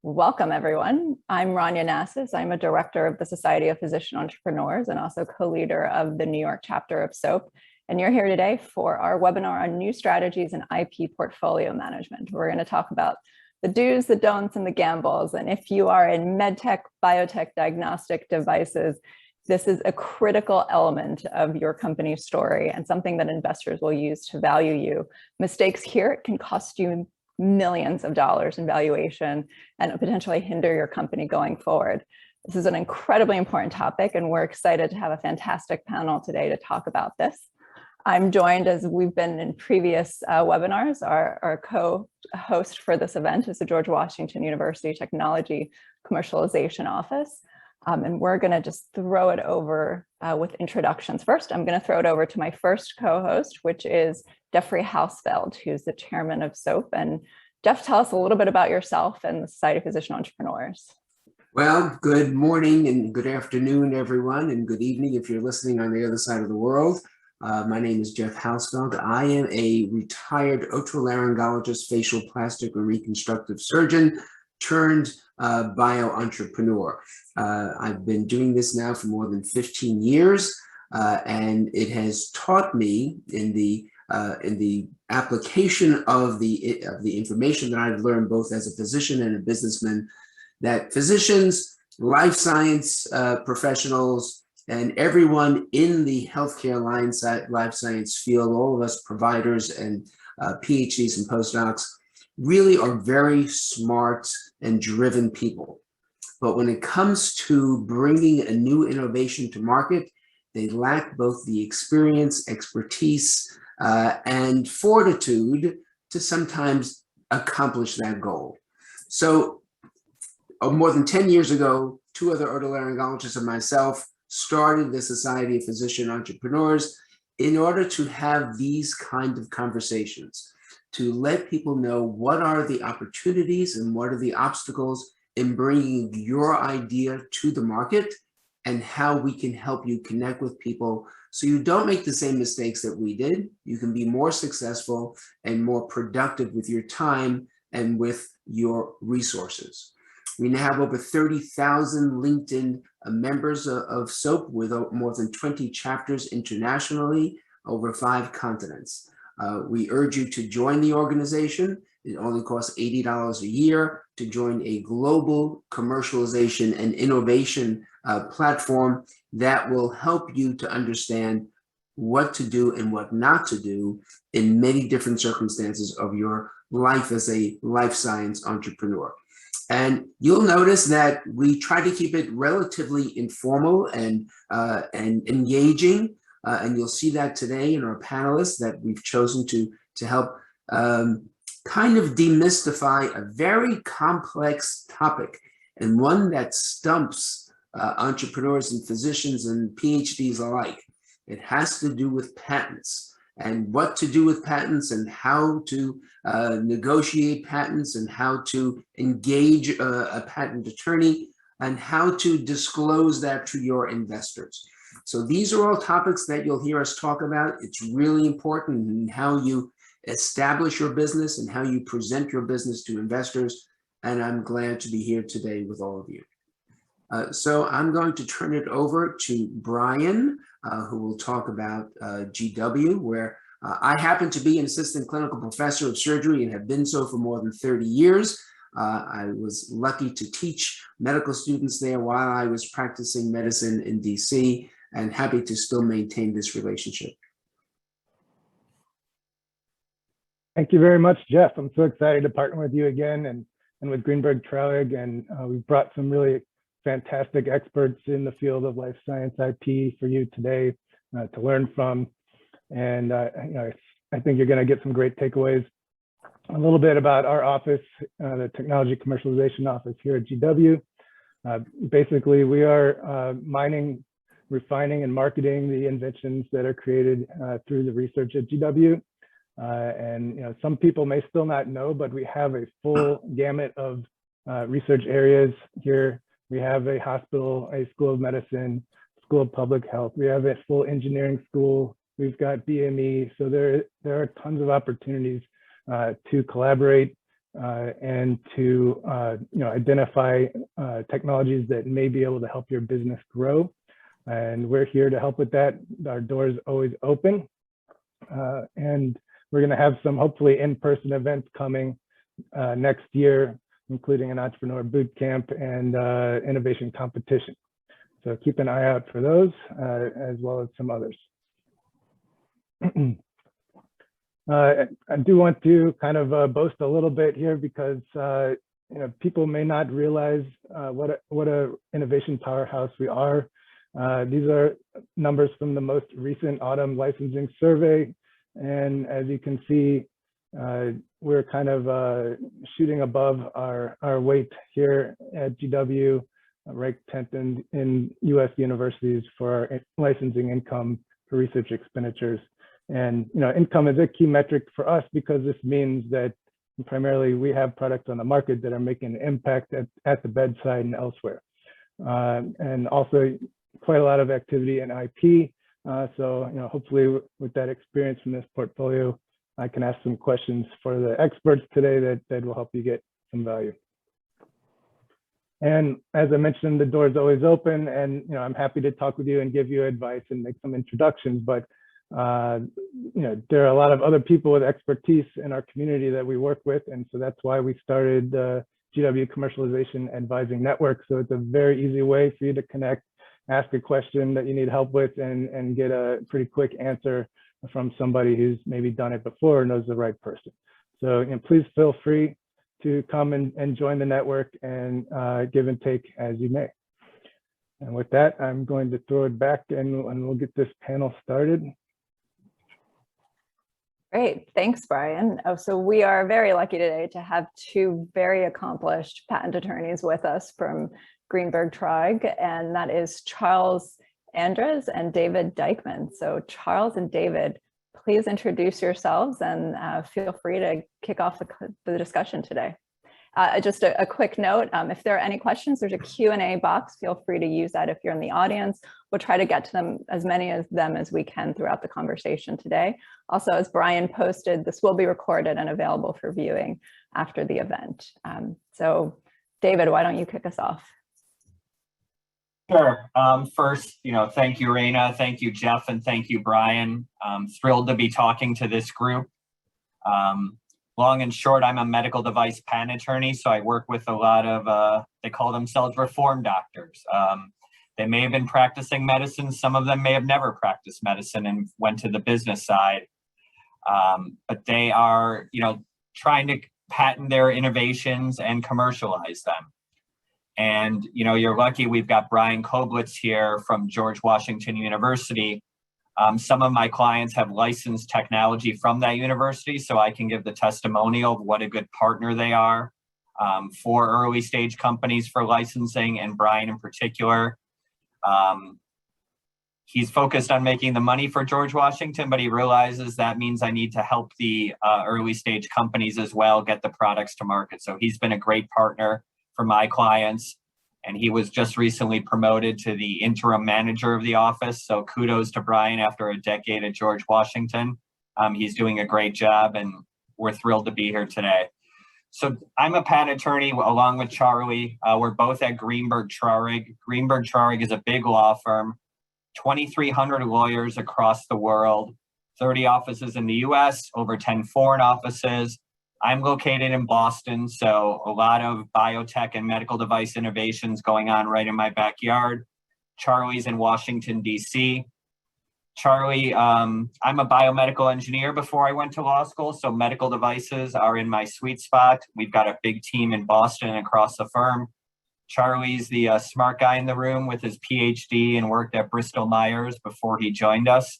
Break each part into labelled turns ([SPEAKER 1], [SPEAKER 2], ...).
[SPEAKER 1] Welcome, everyone. I'm Rania Nassis. I'm a director of the Society of Physician Entrepreneurs and also co-leader of the New York chapter of SoPE. And you're here today for our webinar on new strategies in IP portfolio management. We're going to talk about the do's, the don'ts, and the gambles. And if you are in medtech, biotech, diagnostic devices, this is a critical element of your company's story and something that investors will use to value you. Mistakes here can cost you millions of dollars in valuation and potentially hinder your company going forward. This is an incredibly important topic, and we're excited to have a fantastic panel today to talk about this. I'm joined, as we've been in previous webinars, our co-host for this event is the George Washington University Technology Commercialization Office. And we're going to just throw it over with introductions. First, I'm going to throw it over to my first co-host, which is Jeffrey Hausfeld, who's the chairman of SoPE. And Jeff, tell us a little bit about yourself and the Society of Physician Entrepreneurs.
[SPEAKER 2] Well, good morning and good afternoon, everyone, and good evening if you're listening on the other side of the world. My name is Jeff Hausfeld. I am a retired otolaryngologist, facial plastic and reconstructive surgeon turned bio-entrepreneur. I've been doing this now for more than 15 years, and it has taught me in the application of the information that I've learned both as a physician and a businessman, that physicians, life science professionals, and everyone in the healthcare life science field, all of us providers and PhDs and postdocs, really are very smart and driven people. But when it comes to bringing a new innovation to market, they lack both the experience, expertise, and fortitude to sometimes accomplish that goal. So more than 10 years ago, two other otolaryngologists and myself started the Society of Physician Entrepreneurs in order to have these kind of conversations, to let people know what are the opportunities and what are the obstacles in bringing your idea to the market and how we can help you connect with people so you don't make the same mistakes that we did. You can be more successful and more productive with your time and with your resources. We now have over 30,000 LinkedIn members of SoPE with more than 20 chapters internationally, over 5 continents. We urge you to join the organization. It only costs $80 a year to join a global commercialization and innovation platform that will help you to understand what to do and what not to do in many different circumstances of your life as a life science entrepreneur. And you'll notice that we try to keep it relatively informal and engaging. And you'll see that today in our panelists that we've chosen to help kind of demystify a very complex topic and one that stumps entrepreneurs and physicians and PhDs alike. It has to do with patents and what to do with patents and how to negotiate patents and how to engage a patent attorney and how to disclose that to your investors. So these are all topics that you'll hear us talk about. It's really important in how you establish your business and how you present your business to investors. And I'm glad to be here today with all of you. So I'm going to turn it over to Brian, who will talk about GW, where I happen to be an assistant clinical professor of surgery and have been so for more than 30 years. I was lucky to teach medical students there while I was practicing medicine in DC, and happy to still maintain this relationship.
[SPEAKER 3] Thank you very much, Jeff. I'm so excited to partner with you again and with Greenberg Traurig, and we've brought some really fantastic experts in the field of life science IP for you today to learn from. And I think you're going to get some great takeaways. A little bit about our office, the Technology Commercialization Office here at GW. Basically, we are mining, refining, and marketing the inventions that are created through the research at GW. And some people may still not know, but we have a full gamut of research areas here. We have a hospital, a school of medicine, school of public health. We have a full engineering school. We've got BME. So there are tons of opportunities to collaborate and to identify technologies that may be able to help your business grow. And we're here to help with that. Our door's always open. And we're going to have some hopefully in-person events coming next year, including an entrepreneur boot camp and innovation competition. So keep an eye out for those, as well as some others. I do want to kind of boast a little bit here because people may not realize what a innovation powerhouse we are. These are numbers from the most recent autumn licensing survey, and as you can see, we're kind of shooting above our weight here at GW, ranked 10th in U.S. universities for our licensing income for research expenditures. And income is a key metric for us because this means that primarily we have products on the market that are making an impact at the bedside and elsewhere. And also quite a lot of activity in IP. So hopefully with that experience from this portfolio, I can ask some questions for the experts today that will help you get some value. And as I mentioned, the door is always open, and I'm happy to talk with you and give you advice and make some introductions. But there are a lot of other people with expertise in our community that we work with, and so that's why we started the GW Commercialization Advising Network. So it's a very easy way for you to connect, ask a question that you need help with, and get a pretty quick answer from somebody who's maybe done it before or knows the right person. So please feel free to come and join the network and give and take as you may. And with that, I'm going to throw it back and we'll get this panel started.
[SPEAKER 1] Great, thanks, Brian. Oh, so we are very lucky today to have two very accomplished patent attorneys with us from Greenberg Traurig, and that is Charles Andres and David Dykman. So Charles and David, please introduce yourselves and feel free to kick off the discussion today. Just a quick note, if there are any questions, there's a Q&A box. Feel free to use that if you're in the audience. We'll try to get to them, as many of them as we can throughout the conversation today. Also, as Brian posted, this will be recorded and available for viewing after the event. So David, why don't you kick us off?
[SPEAKER 4] Sure. First, thank you, Raina. Thank you, Jeff, and thank you, Brian. I'm thrilled to be talking to this group. Long and short, I'm a medical device patent attorney, so I work with a lot of, they call themselves reform doctors. They may have been practicing medicine. Some of them may have never practiced medicine and went to the business side. But they are, trying to patent their innovations and commercialize them. And, you're lucky we've got Brian Koblitz here from George Washington University. Some of my clients have licensed technology from that university, so I can give the testimonial of what a good partner they are for early stage companies for licensing, and Brian in particular. He's focused on making the money for George Washington, but he realizes that means I need to help the early stage companies as well get the products to market. So he's been a great partner for my clients. And he was just recently promoted to the interim manager of the office. So kudos to Brian after a decade at George Washington. He's doing a great job, and we're thrilled to be here today. So I'm a patent attorney along with Charlie. We're both at Greenberg Traurig. Greenberg Traurig is a big law firm, 2,300 lawyers across the world, 30 offices in the US, over 10 foreign offices. I'm located in Boston, so a lot of biotech and medical device innovations going on right in my backyard. Charlie's in Washington, DC. Charlie, I'm a biomedical engineer before I went to law school, so medical devices are in my sweet spot. We've got a big team in Boston and across the firm. Charlie's the smart guy in the room with his PhD and worked at Bristol Myers before he joined us.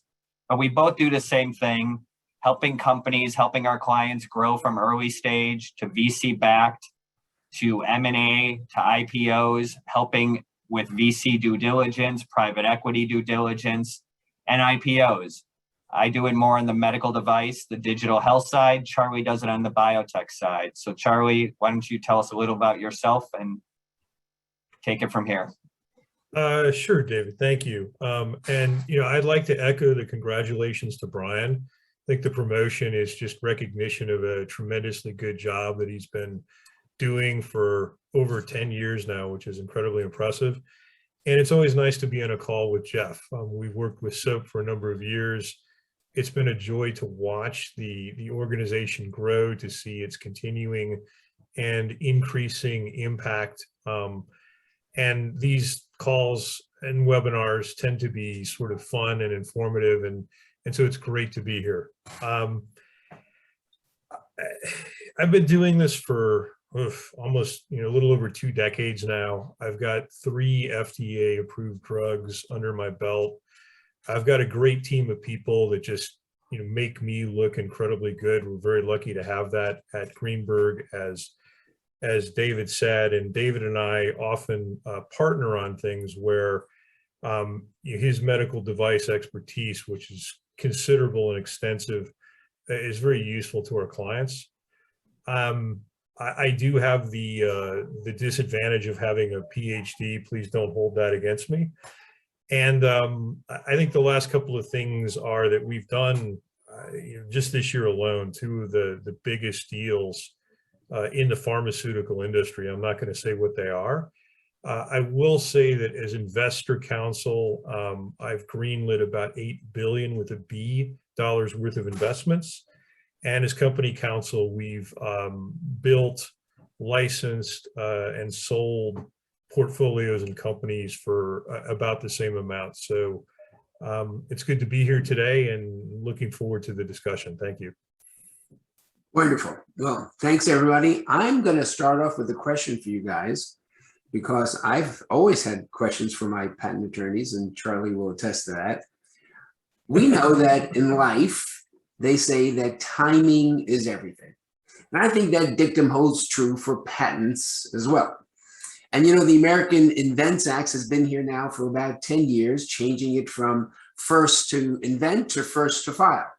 [SPEAKER 4] But we both do the same thing, helping companies, helping our clients grow from early stage to VC backed, to M&A, to IPOs, helping with VC due diligence, private equity due diligence, and IPOs. I do it more on the medical device, the digital health side. Charlie does it on the biotech side. So Charlie, why don't you tell us a little about yourself and take it from here.
[SPEAKER 5] Sure, David, thank you. And I'd like to echo the congratulations to Brian. I think the promotion is just recognition of a tremendously good job that he's been doing for over 10 years now, which is incredibly impressive. And it's always nice to be on a call with Jeff. We've worked with SoPE for a number of years. It's been a joy to watch the organization grow, to see its continuing and increasing impact. And these calls and webinars tend to be sort of fun and informative, and so it's great to be here. I've been doing this for almost a little over 2 decades now. I've got 3 FDA approved drugs under my belt. I've got a great team of people that just make me look incredibly good. We're very lucky to have that at Greenberg, as David said, and David and I often partner on things where his medical device expertise, which is considerable and extensive, is very useful to our clients. I do have the disadvantage of having a PhD. Please don't hold that against me. And I think the last couple of things are that we've done just this year alone, 2 of the biggest deals in the pharmaceutical industry. I'm not going to say what they are. I will say that as investor counsel, I've greenlit about $8 billion with a B dollars worth of investments. And as company counsel, we've built, licensed, and sold portfolios and companies for about the same amount. So it's good to be here today and looking forward to the discussion. Thank you.
[SPEAKER 2] Wonderful. Well, thanks, everybody. I'm going to start off with a question for you guys, because I've always had questions for my patent attorneys, and Charlie will attest to that. We know that in life, they say that timing is everything. And I think that dictum holds true for patents as well. And the American Invents Act has been here now for about 10 years, changing it from first to invent to first to file.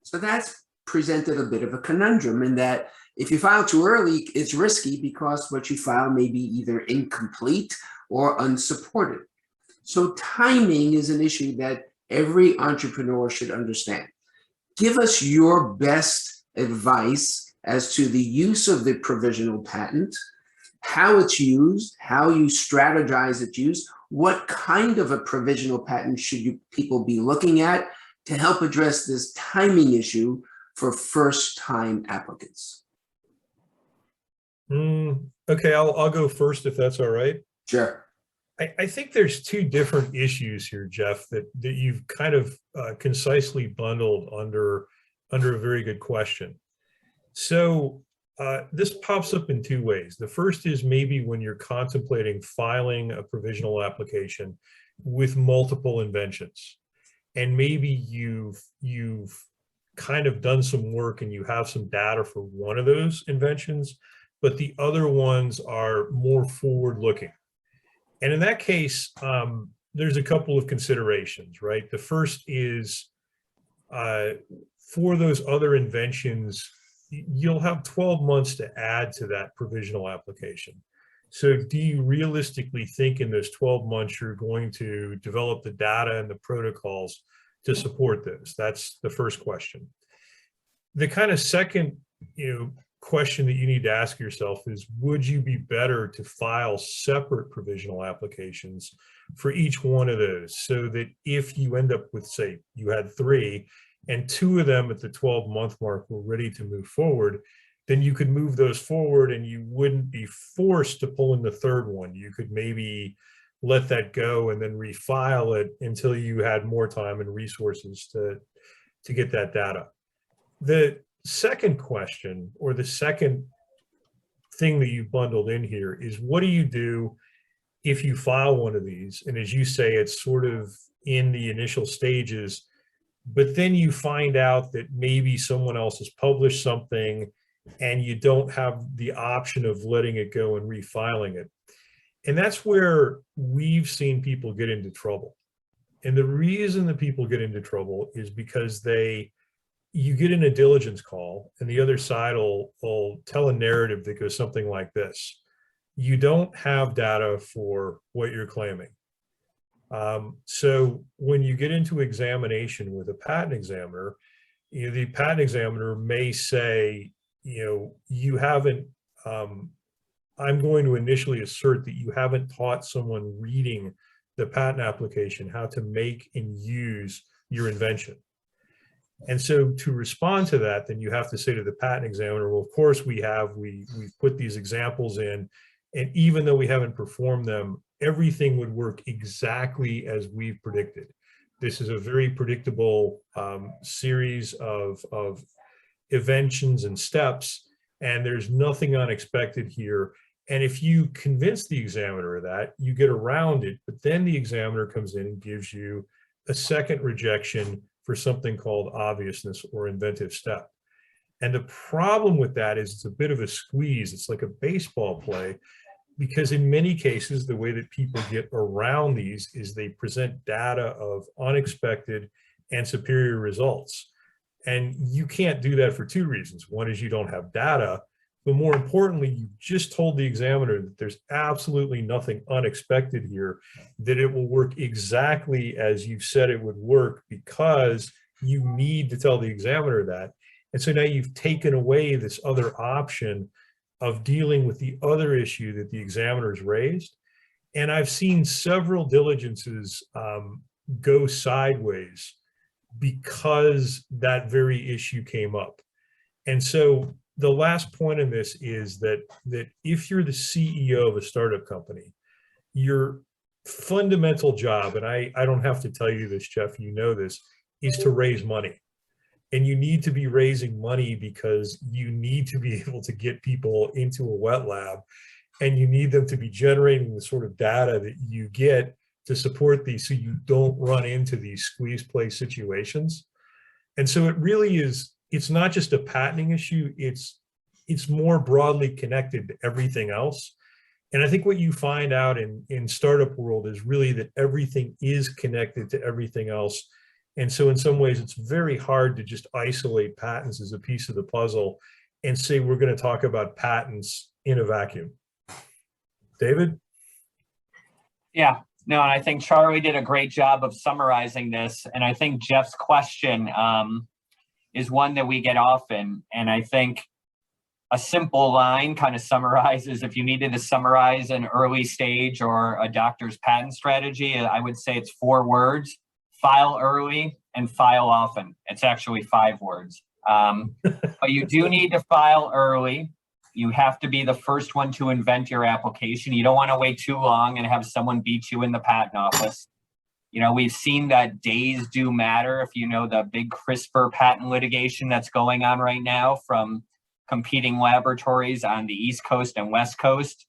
[SPEAKER 2] So that's presented a bit of a conundrum in that if you file too early, it's risky because what you file may be either incomplete or unsupported. So timing is an issue that every entrepreneur should understand. Give us your best advice as to the use of the provisional patent, how it's used, how you strategize its use, what kind of a provisional patent should people be looking at to help address this timing issue for first-time applicants.
[SPEAKER 5] Okay, I'll go first if that's all right.
[SPEAKER 2] Sure.
[SPEAKER 5] I think there's 2 different issues here, Jeff, that you've kind of concisely bundled under a very good question. So this pops up in 2 ways. The first is maybe when you're contemplating filing a provisional application with multiple inventions, and maybe you've kind of done some work and you have some data for one of those inventions, but the other ones are more forward-looking. And in that case, there's a couple of considerations, right? The first is for those other inventions, you'll have 12 months to add to that provisional application. So do you realistically think in those 12 months you're going to develop the data and the protocols to support those? That's the first question. The kind of second, question that you need to ask yourself is, would you be better to file separate provisional applications for each one of those, so that if you end up with, say, you had 3 and 2 of them at the 12-month mark were ready to move forward, then you could move those forward and you wouldn't be forced to pull in the 3rd one. You could maybe let that go and then refile it until you had more time and resources to get that data. The second question, or the second thing that you bundled in here, is what do you do if you file one of these, and as you say, it's sort of in the initial stages, but then you find out that maybe someone else has published something and you don't have the option of letting it go and refiling it. And that's where we've seen people get into trouble. And the reason that people get into trouble is because you get in a diligence call and the other side will tell a narrative that goes something like this: you don't have data for what you're claiming. So when you get into examination with a patent examiner, the patent examiner may say, you haven't, I'm going to initially assert that you haven't taught someone reading the patent application how to make and use your invention. And so to respond to that, then you have to say to the patent examiner, well, of course we've put these examples in, and even though we haven't performed them, everything would work exactly as we've predicted. This is a very predictable series of inventions and steps, and there's nothing unexpected here. And if you convince the examiner of that, you get around it, but then the examiner comes in and gives you a second rejection for something called obviousness or inventive step. And the problem with that is it's a bit of a squeeze. It's like a baseball play, because in many cases, the way that people get around these is they present data of unexpected and superior results. And you can't do that for two reasons. One is you don't have data, but more importantly, you just told the examiner that there's absolutely nothing unexpected here, that it will work exactly as you said it would work, because you need to tell the examiner that. And so now you've taken away this other option of dealing with the other issue that the examiners raised. And I've seen several diligences go sideways because that very issue came up. And so the last point in this is that if you're the CEO of a startup company, your fundamental job, and I don't have to tell you this, Jeff, you know this, is to raise money. And you need to be raising money because you need to be able to get people into a wet lab, and you need them to be generating the sort of data that you get to support these, so you don't run into these squeeze play situations. And so it really is, it's not just a patenting issue, it's more broadly connected to everything else. And I think what you find out in startup world is really that everything is connected to everything else. And so in some ways, it's very hard to just isolate patents as a piece of the puzzle and say, we're going to talk about patents in a vacuum. David?
[SPEAKER 4] Yeah, no, and I think Charlie did a great job of summarizing this. And I think Jeff's question is one that we get often. And I think a simple line kind of summarizes, if you needed to summarize an early stage or a doctor's patent strategy, I would say it's 4 words: file early and file often. It's actually 5 words. But you do need to file early. You have to be the first one to invent your application. You don't want to wait too long and have someone beat you in the patent office. We've seen that days do matter. If you know the big CRISPR patent litigation that's going on right now from competing laboratories on the East Coast and West Coast,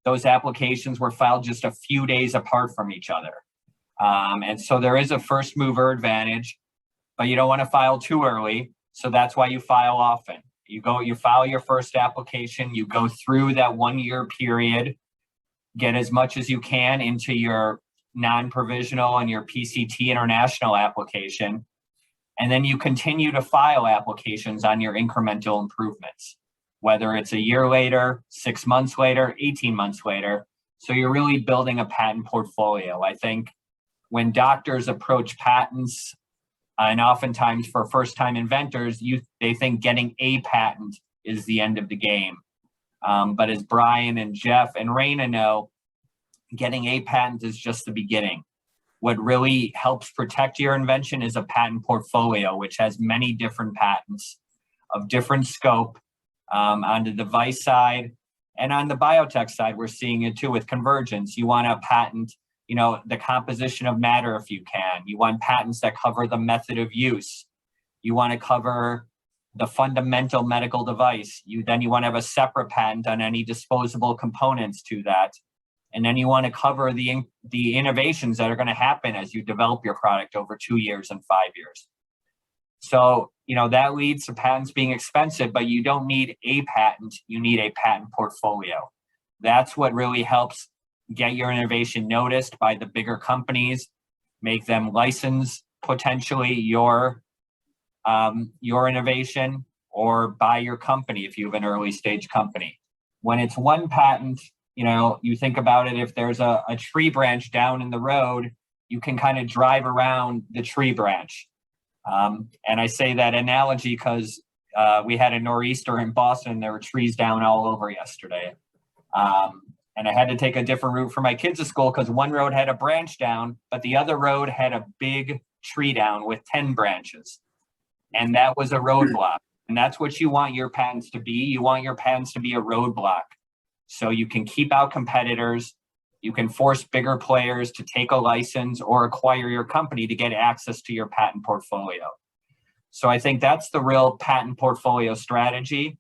[SPEAKER 4] those applications were filed just a few days apart from each other. And so there is a first mover advantage, but you don't want to file too early. So that's why you file often. You file your first application, you go through that 1-year period, get as much as you can into your non-provisional and your PCT international application, and then you continue to file applications on your incremental improvements, whether it's a year later, 6 months later, 18 months later. So you're really building a patent portfolio. I think when doctors approach patents, and oftentimes for first-time inventors, they think getting a patent is the end of the game. But as Brian and Jeff and Raina know, getting a patent is just the beginning. What really helps protect your invention is a patent portfolio, which has many different patents of different scope on the device side. And on the biotech side, we're seeing it too with convergence. You want to patent the composition of matter if you can. You want patents that cover the method of use. You want to cover the fundamental medical device. Then you want to have a separate patent on any disposable components to that. And then you want to cover the innovations that are going to happen as you develop your product over 2 years and 5 years. So, that leads to patents being expensive, but you don't need a patent, you need a patent portfolio. That's what really helps get your innovation noticed by the bigger companies, make them license potentially your innovation, or buy your company if you have an early stage company. When it's one patent, you think about it, if there's a tree branch down in the road, you can kind of drive around the tree branch. And I say that analogy because we had a nor'easter in Boston. There were trees down all over yesterday. And I had to take a different route for my kids to school because one road had a branch down, but the other road had a big tree down with 10 branches. And that was a roadblock. And that's what you want your patents to be. You want your patents to be a roadblock. So you can keep out competitors. You can force bigger players to take a license or acquire your company to get access to your patent portfolio. So I think that's the real patent portfolio strategy.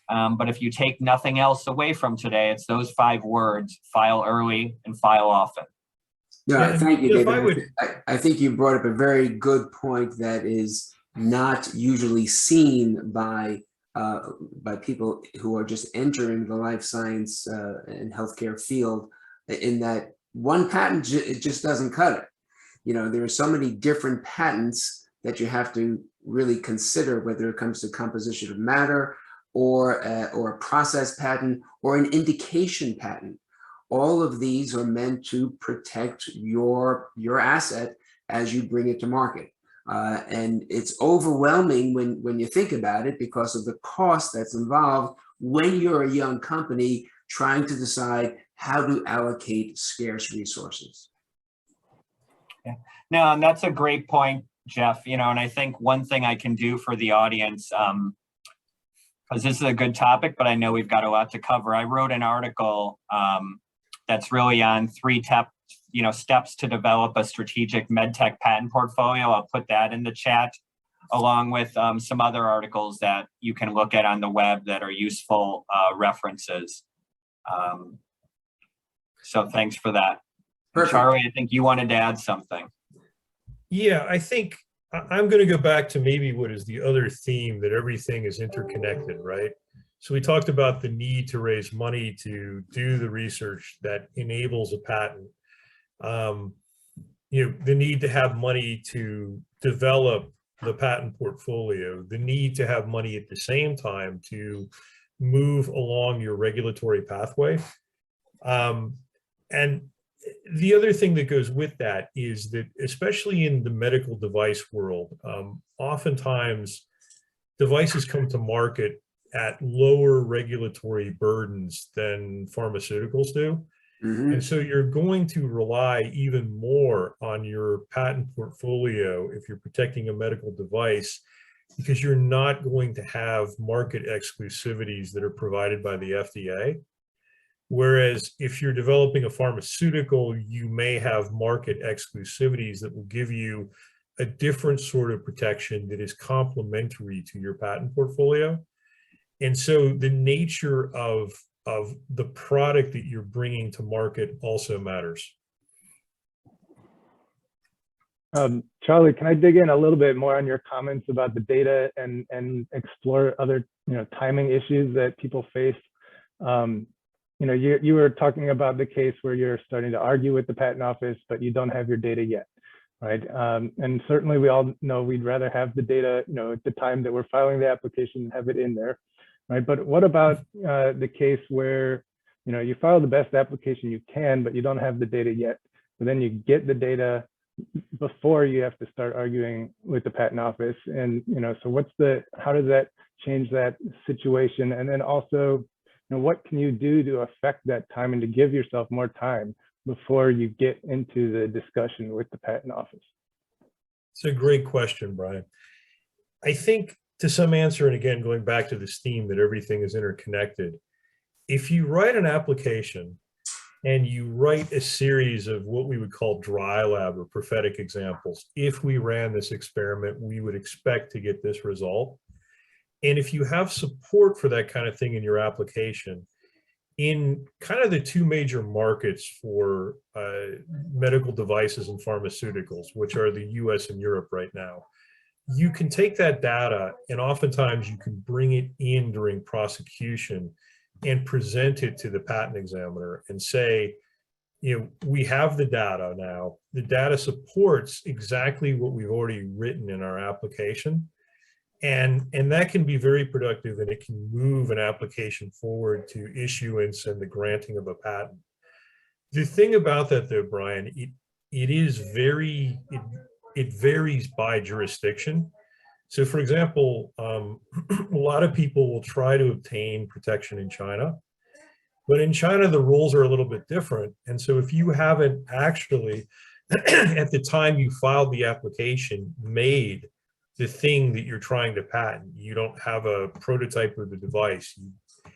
[SPEAKER 4] But if you take nothing else away from today, it's those 5 words: file early and file often.
[SPEAKER 2] Yeah, thank you,
[SPEAKER 5] If I
[SPEAKER 2] David. I think you brought up a very good point that is not usually seen by people who are just entering the life science and healthcare field, in that one patent, it just doesn't cut it. You know, there are so many different patents that you have to really consider, whether it comes to composition of matter or a process patent or an indication patent. All of these are meant to protect your asset as you bring it to market. And it's overwhelming when you think about it because of the cost that's involved when you're a young company trying to decide how to allocate scarce resources.
[SPEAKER 4] Yeah. No, and that's a great point, Jeff. You know, and I think one thing I can do for the audience, because this is a good topic, but I know we've got a lot to cover. I wrote an article that's really on 3 steps to develop a strategic medtech patent portfolio. I'll put that in the chat, along with some other articles that you can look at on the web that are useful references. So thanks for that. Charlie, I think you wanted to add something.
[SPEAKER 5] Yeah, I think I'm going to go back to maybe what is the other theme, that everything is interconnected, right? So we talked about the need to raise money to do the research that enables a patent. You know, the need to have money to develop the patent portfolio, the need to have money at the same time to move along your regulatory pathway. And the other thing that goes with that is that, especially in the medical device world, oftentimes devices come to market at lower regulatory burdens than pharmaceuticals do.
[SPEAKER 2] Mm-hmm.
[SPEAKER 5] And so you're going to rely even more on your patent portfolio if you're protecting a medical device, because you're not going to have market exclusivities that are provided by the FDA. Whereas if you're developing a pharmaceutical, you may have market exclusivities that will give you a different sort of protection that is complementary to your patent portfolio. And so the nature of the product that you're bringing to market also matters.
[SPEAKER 3] Charlie, can I dig in a little bit more on your comments about the data and explore other, timing issues that people face? You were talking about the case where you're starting to argue with the patent office, but you don't have your data yet, right? And certainly we all know we'd rather have the data, at the time that we're filing the application and have it in there, right? But what about the case where, you file the best application you can, but you don't have the data yet, but then you get the data before you have to start arguing with the patent office? And, so how does that change that situation? And then also, what can you do to affect that time and to give yourself more time before you get into the discussion with the patent office?
[SPEAKER 5] It's a great question, Brian. I think to some answer, and again, going back to this theme that everything is interconnected, if you write an application and you write a series of what we would call dry lab or prophetic examples, if we ran this experiment, we would expect to get this result. And if you have support for that kind of thing in your application, in kind of the 2 major markets for medical devices and pharmaceuticals, which are the US and Europe right now, you can take that data and oftentimes you can bring it in during prosecution and present it to the patent examiner and say, we have the data now. The data supports exactly what we've already written in our application. And that can be very productive, and it can move an application forward to issuance and the granting of a patent. The thing about that, though, Brian, it varies by jurisdiction. So for example, a lot of people will try to obtain protection in China, but in China, the rules are a little bit different. And so if you haven't actually, at the time you filed the application, made the thing that you're trying to patent, you don't have a prototype of the device, you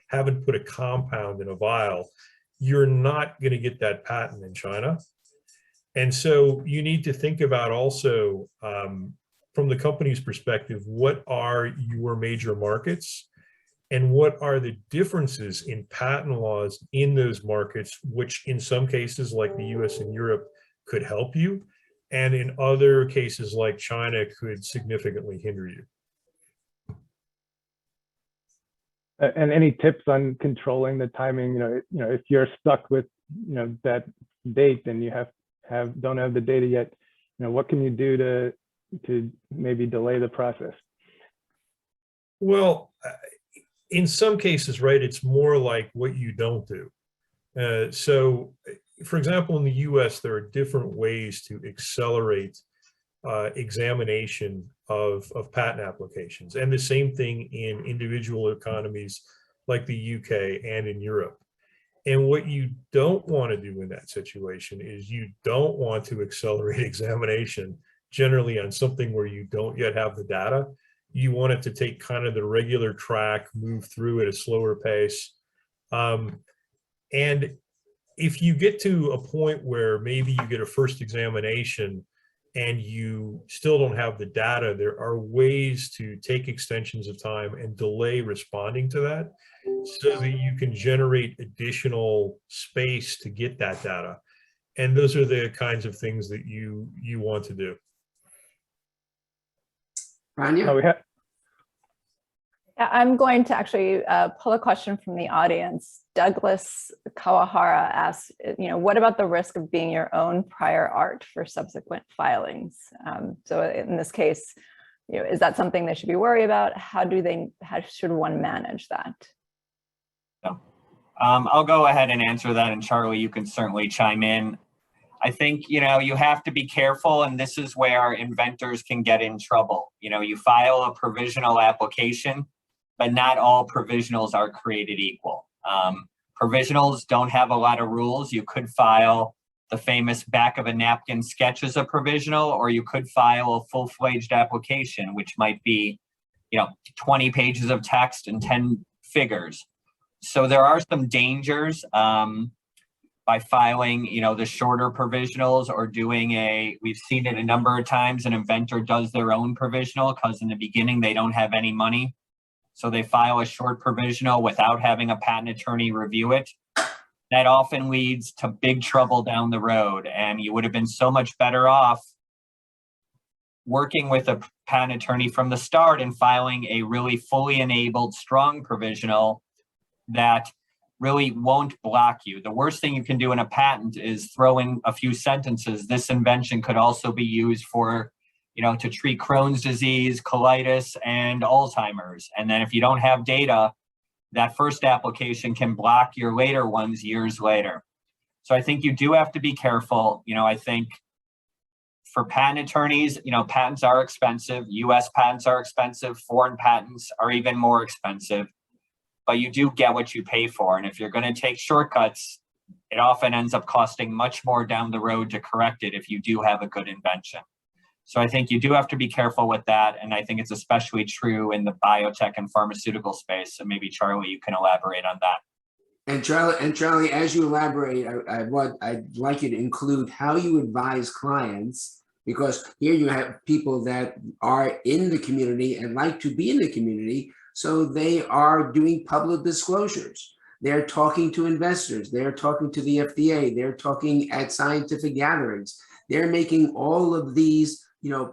[SPEAKER 5] haven't put a compound in a vial, you're not going to get that patent in China. And so you need to think about also, from the company's perspective, what are your major markets and what are the differences in patent laws in those markets, which in some cases like the US and Europe could help you, and in other cases like China could significantly hinder you.
[SPEAKER 3] And any tips on controlling the timing? You know, if you're stuck with, that date and you don't have the data yet, what can you do to maybe delay the process?
[SPEAKER 5] Well, in some cases, right, it's more like what you don't do. So, for example, in the US, there are different ways to accelerate examination of patent applications, and the same thing in individual economies like the UK and in Europe. And what you don't want to do in that situation is you don't want to accelerate examination generally on something where you don't yet have the data. You want it to take kind of the regular track, move through at a slower pace. And if you get to a point where maybe you get a first examination and you still don't have the data, there are ways to take extensions of time and delay responding to that so that you can generate additional space to get that data. And those are the kinds of things that you want to do.
[SPEAKER 2] Rania?
[SPEAKER 1] I'm going to actually pull a question from the audience. Douglas Kawahara asks, what about the risk of being your own prior art for subsequent filings? So in this case, is that something they should be worried about? How should one manage that?
[SPEAKER 4] I'll go ahead and answer that, and Charlie, you can certainly chime in. I think, you have to be careful, and this is where inventors can get in trouble. You file a provisional application, but not all provisionals are created equal. Provisionals don't have a lot of rules. You could file the famous back of a napkin sketch as a provisional, or you could file a full-fledged application, which might be, 20 pages of text and 10 figures. So there are some dangers by filing, the shorter provisionals, or doing we've seen it a number of times, an inventor does their own provisional because in the beginning they don't have any money. So they file a short provisional without having a patent attorney review it. That often leads to big trouble down the road. And you would have been so much better off working with a patent attorney from the start and filing a really fully enabled, strong provisional that really won't block you. The worst thing you can do in a patent is throw in a few sentences. This invention could also be used for, to treat Crohn's disease, colitis, and Alzheimer's. And then if you don't have data, that first application can block your later ones years later. So I think you do have to be careful. I think for patent attorneys, patents are expensive. US patents are expensive. Foreign patents are even more expensive. But you do get what you pay for. And if you're going to take shortcuts, it often ends up costing much more down the road to correct it if you do have a good invention. So I think you do have to be careful with that. And I think it's especially true in the biotech and pharmaceutical space. So maybe Charlie, you can elaborate on that.
[SPEAKER 2] And Charlie, as you elaborate, I'd like you to include how you advise clients, because here you have people that are in the community and like to be in the community. So they are doing public disclosures. They're talking to investors. They're talking to the FDA. They're talking at scientific gatherings. They're making all of these,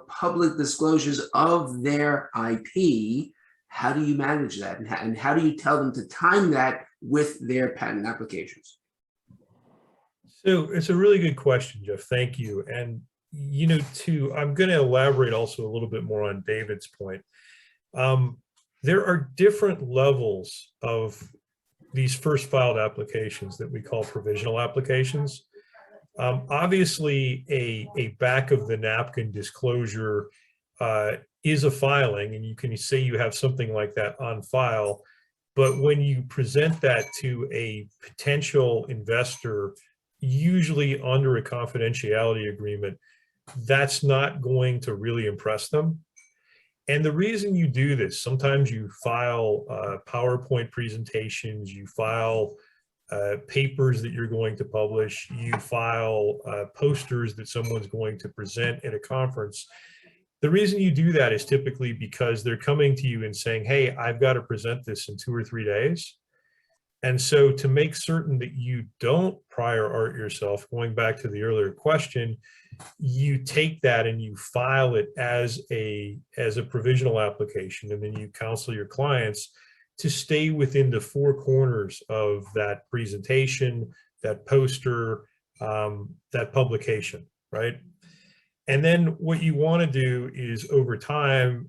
[SPEAKER 2] public disclosures of their IP. How do you manage that? And how do you tell them to time that with their patent applications?
[SPEAKER 5] So it's a really good question, Jeff. Thank you. And, I'm going to elaborate also a little bit more on David's point. There are different levels of these first filed applications that we call provisional applications. Obviously, a back of the napkin disclosure is a filing, and you can say you have something like that on file. But when you present that to a potential investor, usually under a confidentiality agreement, that's not going to really impress them. And the reason you do this, sometimes you file PowerPoint presentations, you file papers that you're going to publish, you file posters that someone's going to present at a conference. The reason you do that is typically because they're coming to you and saying, hey, I've got to present this in 2 or 3 days. And so to make certain that you don't prior art yourself, going back to the earlier question, you take that and you file it as a provisional application, and then you counsel your clients to stay within the 4 corners of that presentation, that poster, that publication, right? And then what you want to do is over time,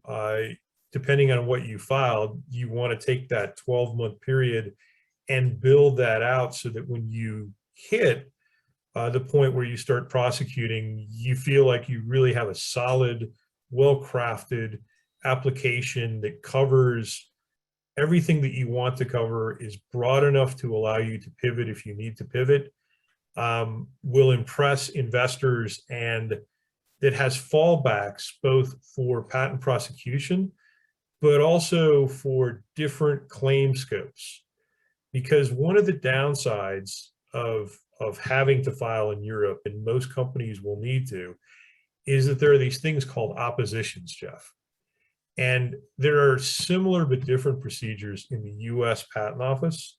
[SPEAKER 5] depending on what you filed, you want to take that 12-month period and build that out so that when you hit the point where you start prosecuting, you feel like you really have a solid, well-crafted application that covers everything that you want to cover, is broad enough to allow you to pivot if you need to pivot, will impress investors, and that has fallbacks both for patent prosecution, but also for different claim scopes. Because one of the downsides of having to file in Europe, and most companies will need to, is that there are these things called oppositions, Jeff. And there are similar but different procedures in the US Patent Office.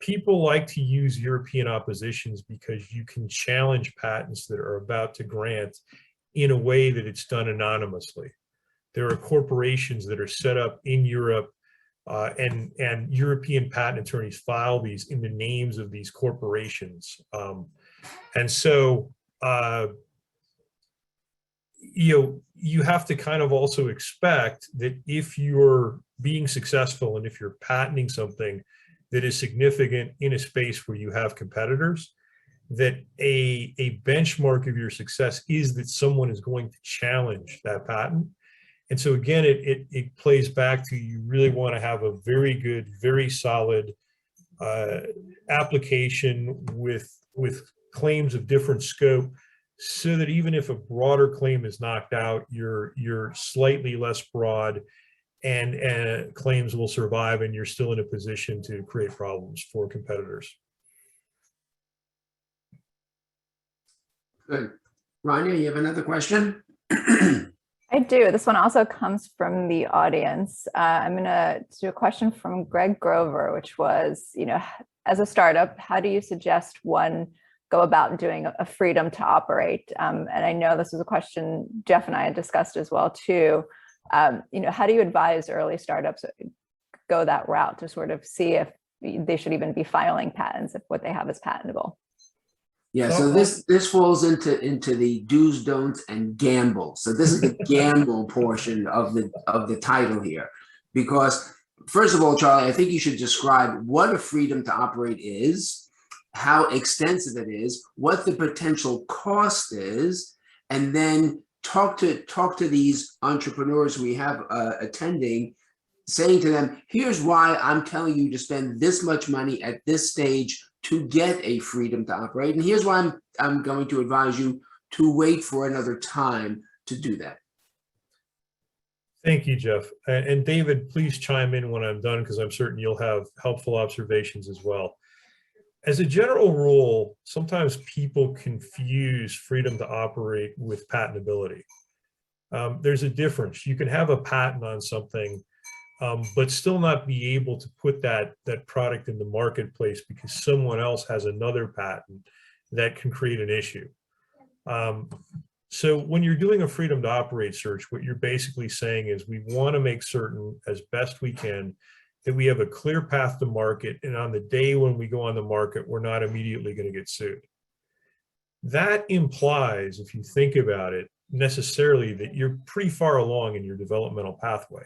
[SPEAKER 5] People like to use European oppositions because you can challenge patents that are about to grant in a way that it's done anonymously. There are corporations that are set up in Europe, and European patent attorneys file these in the names of these corporations. And so, you have to kind of also expect that if you're being successful and if you're patenting something that is significant in a space where you have competitors, that a benchmark of your success is that someone is going to challenge that patent. And so again, it plays back to, you really want to have a very good, very solid application with claims of different scope, so that even if a broader claim is knocked out, you're slightly less broad, and claims will survive, and you're still in a position to create problems for competitors.
[SPEAKER 2] Good. Rania, you have another question?
[SPEAKER 1] I do. This one also comes from the audience. I'm going to do a question from Greg Grover, which was, as a startup, how do you suggest one go about doing a freedom to operate? And I know this is a question Jeff and I had discussed as well too. How do you advise early startups go that route to sort of see if they should even be filing patents if what they have is patentable?
[SPEAKER 2] Yeah, so this falls into the do's, don'ts, and gamble. So this is the gamble portion of the title here, because first of all, Charlie, I think you should describe what a freedom to operate is, how extensive it is, what the potential cost is, and then talk to these entrepreneurs we have attending, saying to them, here's why I'm telling you to spend this much money at this stage to get a freedom to operate. And here's why I'm going to advise you to wait for another time to do that.
[SPEAKER 5] Thank you, Jeff. And David, please chime in when I'm done, because I'm certain you'll have helpful observations as well. As a general rule, sometimes people confuse freedom to operate with patentability. There's a difference. You can have a patent on something, but still not be able to put that product in the marketplace because someone else has another patent that can create an issue. So when you're doing a freedom to operate search, what you're basically saying is, we want to make certain as best we can that we have a clear path to market, and on the day when we go on the market, we're not immediately going to get sued. That implies, if you think about it, necessarily that you're pretty far along in your developmental pathway.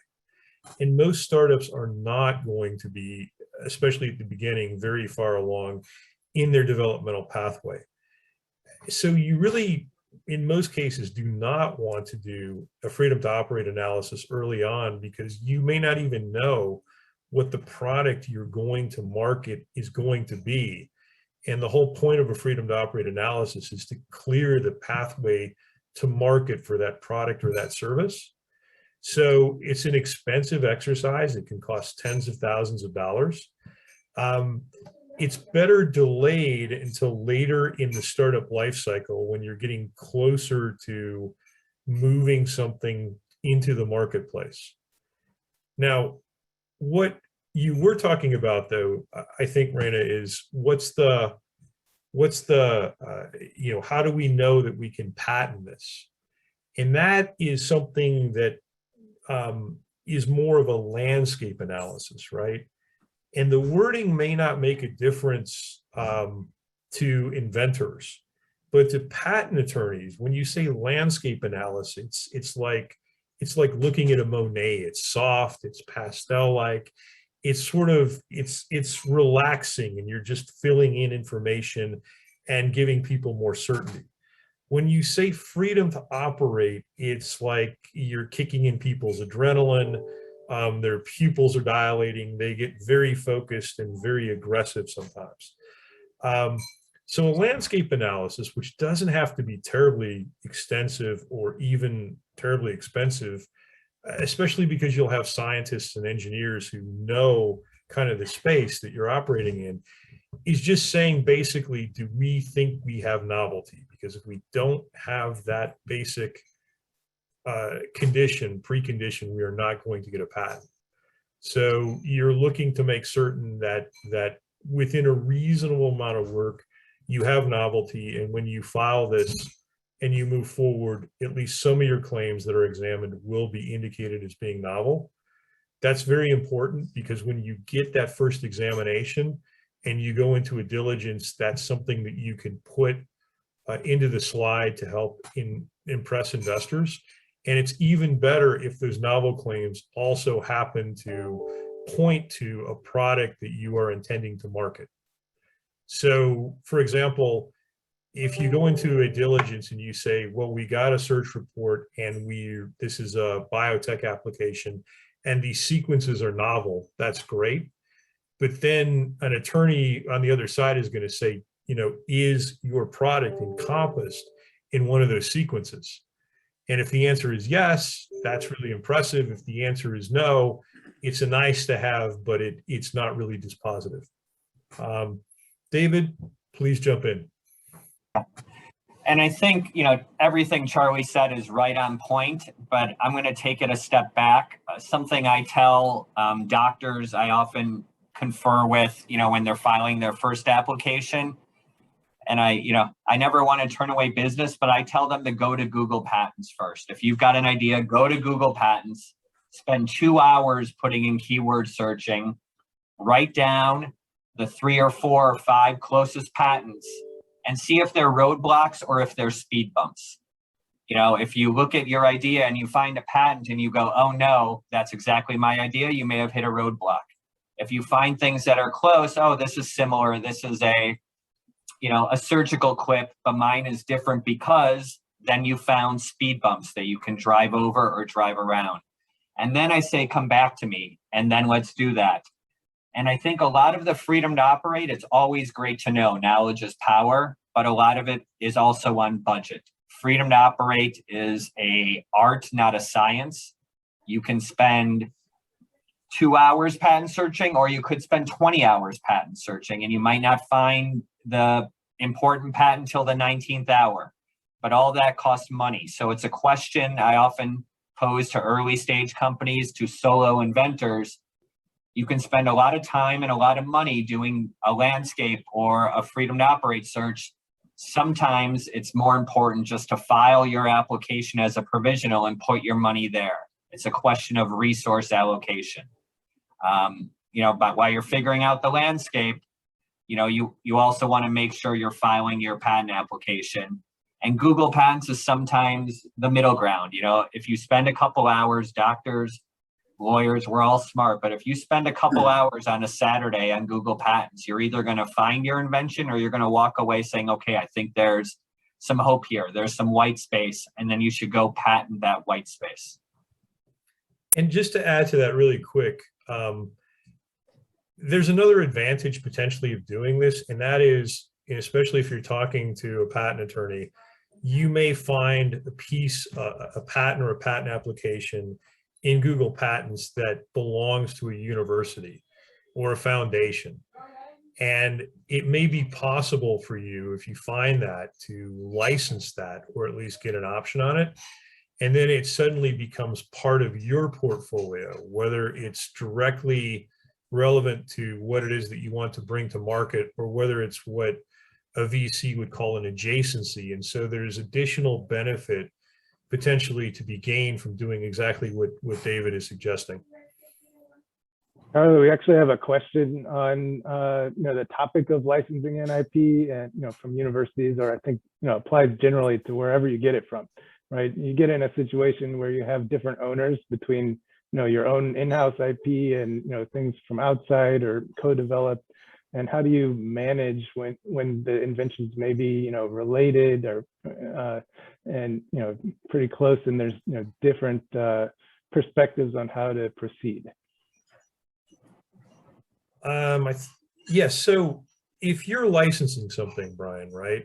[SPEAKER 5] And most startups are not going to be, especially at the beginning, very far along in their developmental pathway. So you really, in most cases, do not want to do a freedom to operate analysis early on, because you may not even know what the product you're going to market is going to be. And the whole point of a freedom to operate analysis is to clear the pathway to market for that product or that service. So it's an expensive exercise. It can cost tens of thousands of dollars. It's better delayed until later in the startup life cycle, when you're getting closer to moving something into the marketplace. Now, what you were talking about, though, I think, Raina, is what's the how do we know that we can patent this? And that is something that is more of a landscape analysis, right? And the wording may not make a difference to inventors, but to patent attorneys, when you say landscape analysis, it's like looking at a Monet. It's soft, it's pastel-like, it's sort of, it's relaxing, and you're just filling in information and giving people more certainty. When you say freedom to operate, it's like you're kicking in people's adrenaline. Their pupils are dilating. They get very focused and very aggressive sometimes. So a landscape analysis, which doesn't have to be terribly extensive or even terribly expensive, especially because you'll have scientists and engineers who know kind of the space that you're operating in, is just saying, basically, do we think we have novelty? Because if we don't have that basic precondition, we are not going to get a patent. So you're looking to make certain that within a reasonable amount of work, you have novelty, and when you file this and you move forward, at least some of your claims that are examined will be indicated as being novel. That's very important, because when you get that first examination and you go into a diligence, that's something that you can put into the slide to help impress investors. And it's even better if those novel claims also happen to point to a product that you are intending to market. So, for example, if you go into a diligence and you say, well, we got a search report and this is a biotech application and these sequences are novel, that's great. But then an attorney on the other side is going to say, is your product encompassed in one of those sequences? And if the answer is yes, that's really impressive. If the answer is no, it's a nice to have, but it's not really dispositive. David, please jump in.
[SPEAKER 4] And I think, everything Charlie said is right on point, but I'm going to take it a step back. Something I tell doctors I often confer with, when they're filing their first application. And I never want to turn away business, but I tell them to go to Google Patents first. If you've got an idea, go to Google Patents, spend 2 hours putting in keyword searching, write down the 3 or 4 or 5 closest patents, and see if they're roadblocks or if they're speed bumps. If you look at your idea and you find a patent and you go, oh no, that's exactly my idea, you may have hit a roadblock. If you find things that are close, oh, this is similar, this is a surgical clip, but mine is different, because then you found speed bumps that you can drive over or drive around. And then I say, come back to me, and then let's do that. And I think a lot of the freedom to operate, it's always great to know knowledge is power, but a lot of it is also on budget. Freedom to operate is an art, not a science. You can spend 2 hours patent searching, or you could spend 20 hours patent searching, and you might not find the important patent till the 19th hour, but all that costs money. So it's a question I often pose to early stage companies, to solo inventors. You can spend a lot of time and a lot of money doing a landscape or a freedom to operate search. Sometimes it's more important just to file your application as a provisional and put your money there. It's a question of resource allocation. But while you're figuring out the landscape, you also want to make sure you're filing your patent application. And Google Patents is sometimes the middle ground. If you spend a couple hours, doctors, lawyers, we're all smart, but if you spend a couple hours on a Saturday on Google Patents, you're either going to find your invention or you're going to walk away saying, okay, I think there's some hope here. There's some white space, and then you should go patent that white space.
[SPEAKER 5] And just to add to that really quick, there's another advantage potentially of doing this, and that is, especially if you're talking to a patent attorney, you may find a piece, a patent or a patent application in Google Patents that belongs to a university or a foundation. And it may be possible for you, if you find that, to license that or at least get an option on it. And then it suddenly becomes part of your portfolio, whether it's directly relevant to what it is that you want to bring to market, or whether it's what a VC would call an adjacency. And so there's additional benefit potentially to be gained from doing exactly what David is suggesting.
[SPEAKER 3] Charlie, we actually have a question on the topic of licensing an IP, and from universities, or I think applies generally to wherever you get it from, right? You get in a situation where you have different owners between your own in-house IP and things from outside or co-developed, and how do you manage when the inventions may be related or and pretty close, and there's different perspectives on how to proceed?
[SPEAKER 5] Yes. So if you're licensing something, Brian, right,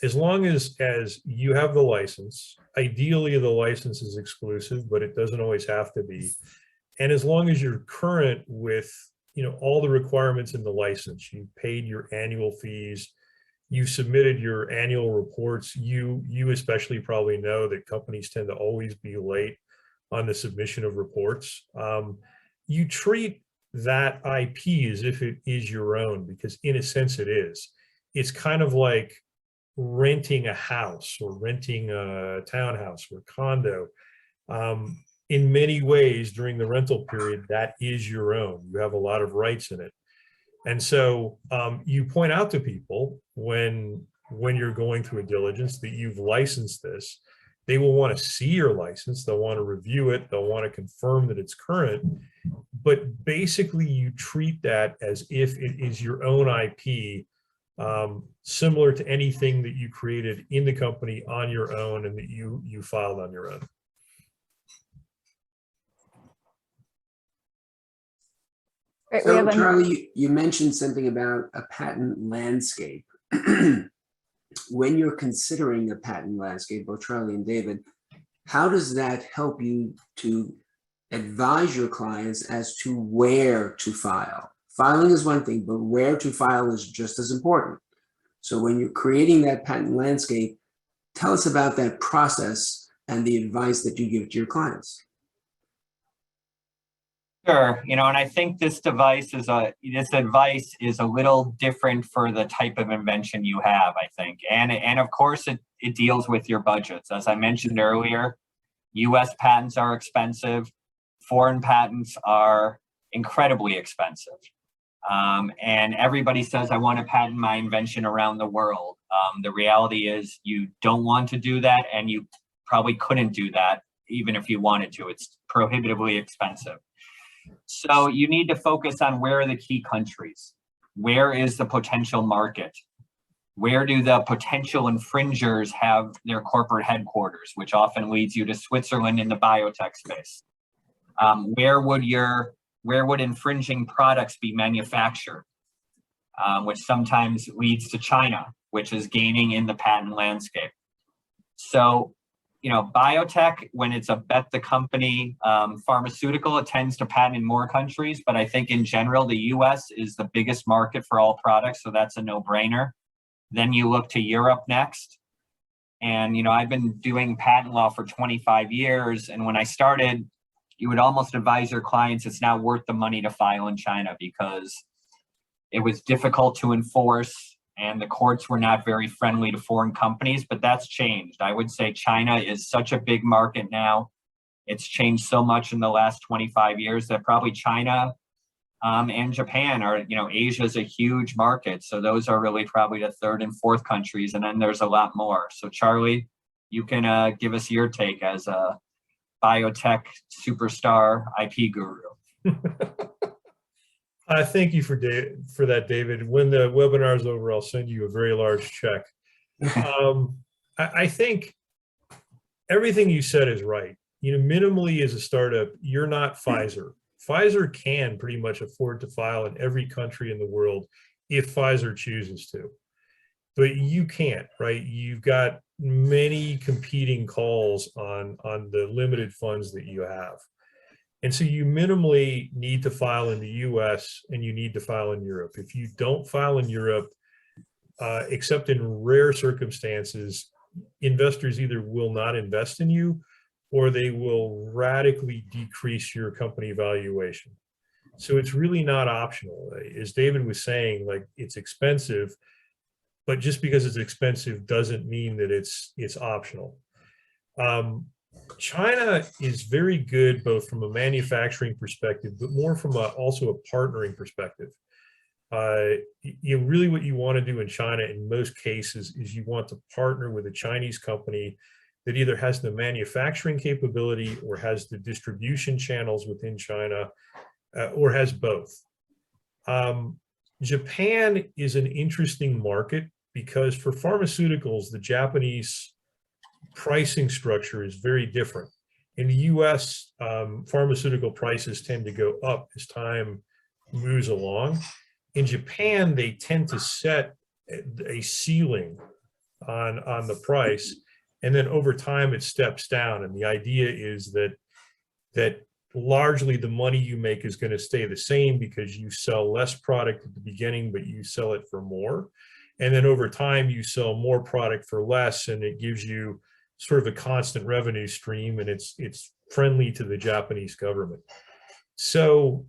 [SPEAKER 5] as long as you have the license, ideally the license is exclusive, but it doesn't always have to be. And as long as you're current with, all the requirements in the license, you paid your annual fees, you submitted your annual reports, you especially probably know that companies tend to always be late on the submission of reports. You treat that IP as if it is your own, because in a sense it is. It's kind of like renting a house or renting a townhouse or condo. In many ways, during the rental period, that is your own. You have a lot of rights in it. And so you point out to people when you're going through a diligence that you've licensed this. They will want to see your license. They'll want to review it. They'll want to confirm that it's current. But basically, you treat that as if it is your own IP, similar to anything that you created in the company on your own and that you filed on your own.
[SPEAKER 1] Great,
[SPEAKER 2] So Charlie, you mentioned something about a patent landscape. When you're considering a patent landscape, both Charlie and David, how does that help you to advise your clients as to where to file? Filing is one thing, but where to file is just as important. So when you're creating that patent landscape, tell us about that process and the advice that you give to your clients.
[SPEAKER 4] Sure, and I think this advice is a little different for the type of invention you have, I think. And of course it deals with your budgets. As I mentioned earlier, US patents are expensive, foreign patents are incredibly expensive. And everybody says, I want to patent my invention around the world. The reality is you don't want to do that, and you probably couldn't do that even if you wanted to. It's prohibitively expensive. So you need to focus on where are the key countries? Where is the potential market? Where do the potential infringers have their corporate headquarters, which often leads you to Switzerland in the biotech space? Where would infringing products be manufactured? Which sometimes leads to China, which is gaining in the patent landscape. So, biotech, when it's a bet the company pharmaceutical, it tends to patent in more countries. But I think in general, the US is the biggest market for all products. So that's a no-brainer. Then you look to Europe next. And, I've been doing patent law for 25 years. And when I started, you would almost advise your clients it's not worth the money to file in China because it was difficult to enforce and the courts were not very friendly to foreign companies, but that's changed. I would say China is such a big market now. It's changed so much in the last 25 years that probably China and Japan are, Asia is a huge market. So those are really probably the third and fourth countries. And then there's a lot more. So Charlie, you can give us your take as a biotech superstar IP guru.
[SPEAKER 5] Thank you for that, David. When the webinar is over, I'll send you a very large check. I think everything you said is right. You know, minimally as a startup, you're not Pfizer. Pfizer can pretty much afford to file in every country in the world if Pfizer chooses to. But you can't, right? You've got many competing calls on the limited funds that you have. And so you minimally need to file in the US and you need to file in Europe. If you don't file in Europe, except in rare circumstances, investors either will not invest in you or they will radically decrease your company valuation. So it's really not optional. As David was saying, like, it's expensive, but just because it's expensive doesn't mean that it's optional. China is very good, both from a manufacturing perspective, but more from also a partnering perspective. Really what you want to do in China in most cases is you want to partner with a Chinese company that either has the manufacturing capability or has the distribution channels within China, or has both. Japan is an interesting market because for pharmaceuticals, the Japanese pricing structure is very different. In the US, pharmaceutical prices tend to go up as time moves along. In Japan, they tend to set a ceiling on the price, and then over time it steps down. And the idea is that largely the money you make is going to stay the same because you sell less product at the beginning, but you sell it for more. And then over time you sell more product for less, and it gives you sort of a constant revenue stream, and it's friendly to the Japanese government. So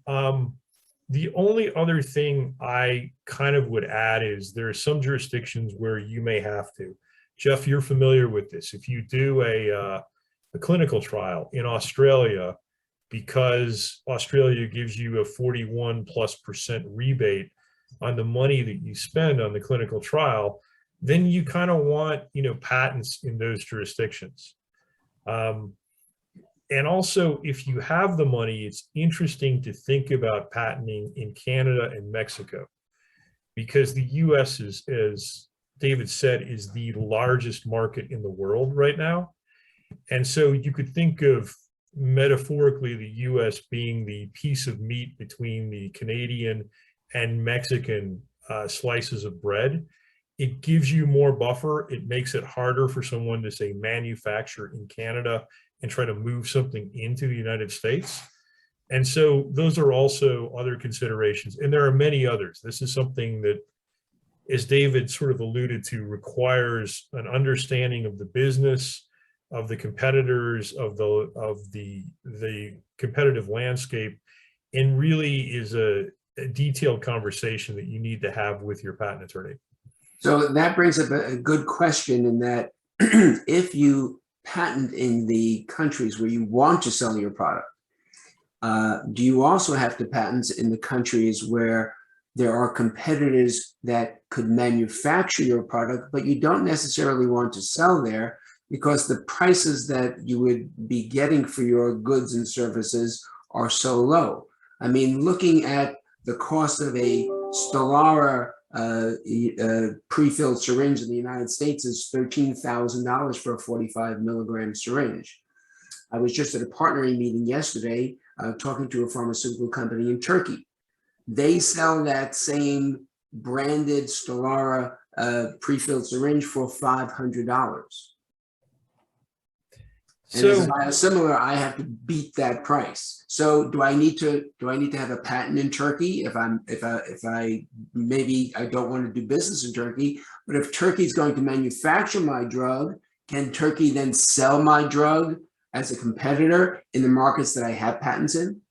[SPEAKER 5] the only other thing I kind of would add is there are some jurisdictions where you may have to. Jeff, you're familiar with this. If you do a clinical trial in Australia, because Australia gives you a 41+% rebate on the money that you spend on the clinical trial, then you kind of want, patents in those jurisdictions. And also, if you have the money, it's interesting to think about patenting in Canada and Mexico, because the US is, as David said, is the largest market in the world right now. And so you could think of metaphorically the US being the piece of meat between the Canadian and Mexican slices of bread. It gives you more buffer. It makes it harder for someone to, say, manufacture in Canada and try to move something into the United States. And so those are also other considerations. And there are many others. This is something that, as David sort of alluded to, requires an understanding of the business, of the competitors, of the competitive landscape, and really is a detailed conversation that you need to have with your patent attorney.
[SPEAKER 2] So that brings up a good question, in that if you patent in the countries where you want to sell your product, do you also have to patent in the countries where there are competitors that could manufacture your product, but you don't necessarily want to sell there because the prices that you would be getting for your goods and services are so low? I mean, looking at the cost of a Stelara pre-filled syringe in the United States is $13,000 for a 45 milligram syringe. I was just at a partnering meeting yesterday talking to a pharmaceutical company in Turkey. They sell that same branded Stelara pre-filled syringe for $500. And as a biosimilar, I have to beat that price. So do I need to have a patent in Turkey if I maybe I don't want to do business in Turkey, but if Turkey is going to manufacture my drug, can Turkey then sell my drug as a competitor in the markets that I have patents in?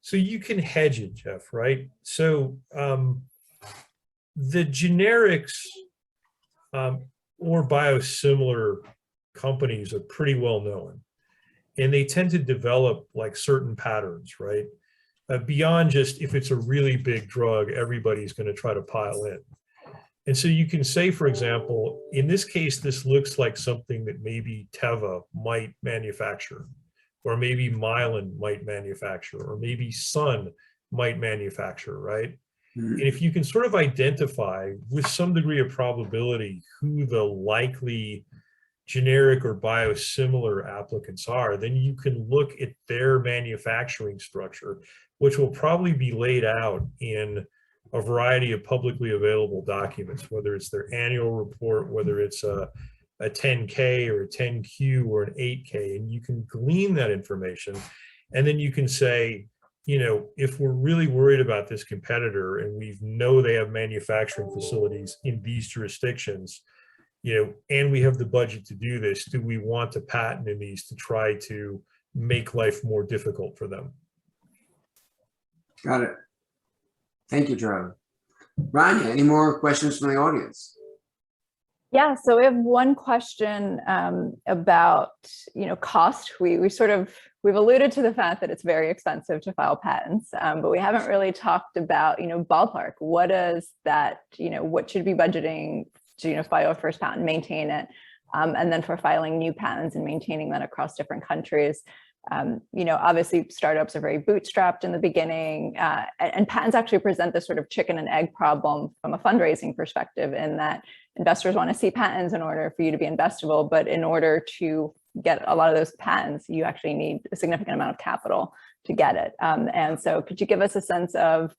[SPEAKER 5] So you can hedge it, Jeff, right? So the generics or biosimilar companies are pretty well known, and they tend to develop like certain patterns, right? Beyond just, if it's a really big drug, everybody's going to try to pile in. And so you can say, for example, in this case, this looks like something that maybe Teva might manufacture, or maybe Mylan might manufacture, or maybe Sun might manufacture, right? And if you can sort of identify with some degree of probability who the likely generic or biosimilar applicants are, then you can look at their manufacturing structure, which will probably be laid out in a variety of publicly available documents, whether it's their annual report, whether it's a 10K or a 10Q or an 8K, and you can glean that information. And then you can say, you know, if we're really worried about this competitor and we know they have manufacturing facilities in these jurisdictions, you know, and we have the budget to do this, do we want to patent in these to try to make life more difficult for them?
[SPEAKER 2] Got it. Thank you, Charlie. Rania, any more questions from the audience?
[SPEAKER 1] Yeah, so we have one question about, cost. We've alluded to the fact that it's very expensive to file patents, but we haven't really talked about, ballpark. What is that, what should be budgeting to, file a first patent, maintain it, and then for filing new patents and maintaining that across different countries. Obviously startups are very bootstrapped in the beginning, and patents actually present this sort of chicken and egg problem from a fundraising perspective, in that investors want to see patents in order for you to be investable, but in order to get a lot of those patents, you actually need a significant amount of capital to get it. And so could you give us a sense of,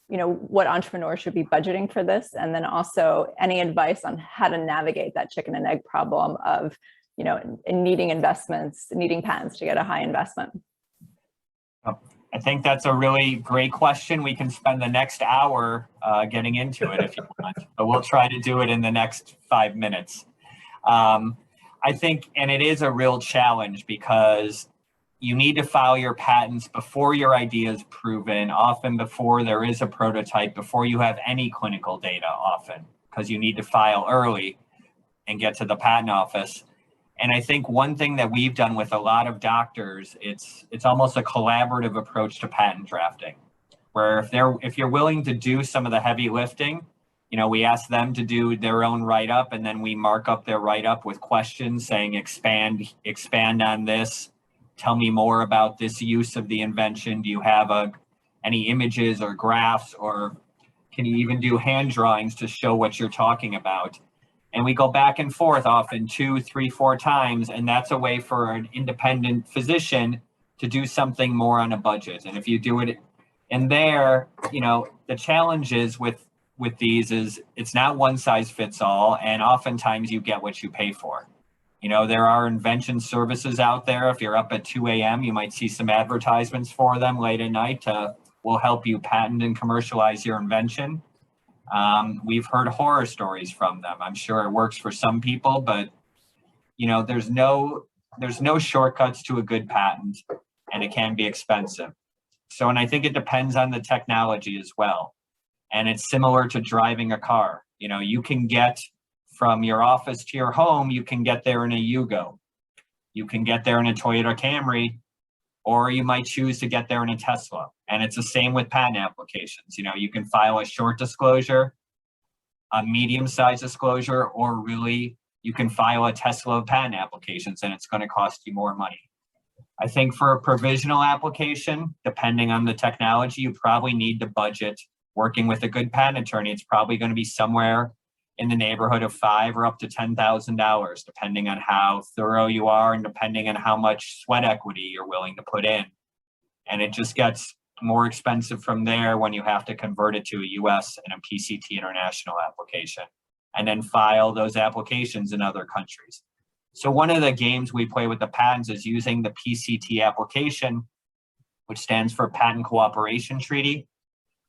[SPEAKER 1] what entrepreneurs should be budgeting for this? And then also any advice on how to navigate that chicken and egg problem of, in needing investments, needing patents to get a high investment?
[SPEAKER 4] I think that's a really great question. We can spend the next hour getting into it if you want, but we'll try to do it in the next 5 minutes. I think, and it is a real challenge, because you need to file your patents before your idea is proven, often before there is a prototype, before you have any clinical data, often, because you need to file early and get to the patent office. And I think one thing that we've done with a lot of doctors, it's almost a collaborative approach to patent drafting, where if you're willing to do some of the heavy lifting, we ask them to do their own write-up, and then we mark up their write-up with questions saying, expand on this, tell me more about this use of the invention. Do you have any images or graphs, or can you even do hand drawings to show what you're talking about? And we go back and forth often 2, 3, 4 times. And that's a way for an independent physician to do something more on a budget. And if you do it in there, the challenge is with these is it's not one size fits all. And oftentimes you get what you pay for. There are invention services out there. If you're up at 2 a.m., you might see some advertisements for them late at night. Will help you patent and commercialize your invention. We've heard horror stories from them. I'm sure it works for some people, but there's no shortcuts to a good patent, and it can be expensive. So, and I think it depends on the technology as well. And it's similar to driving a car. You can get from your office to your home, you can get there in a Yugo. You can get there in a Toyota Camry, or you might choose to get there in a Tesla. And it's the same with patent applications. You can file a short disclosure, a medium-sized disclosure, or really you can file a Tesla of patent applications, and it's going to cost you more money. I think for a provisional application, depending on the technology, you probably need to budget. Working with a good patent attorney, it's probably going to be somewhere in the neighborhood of $5,000 or up to $10,000, depending on how thorough you are and depending on how much sweat equity you're willing to put in. And it just gets more expensive from there when you have to convert it to a US and a PCT international application, and then file those applications in other countries. So one of the games we play with the patents is using the PCT application, which stands for Patent Cooperation Treaty.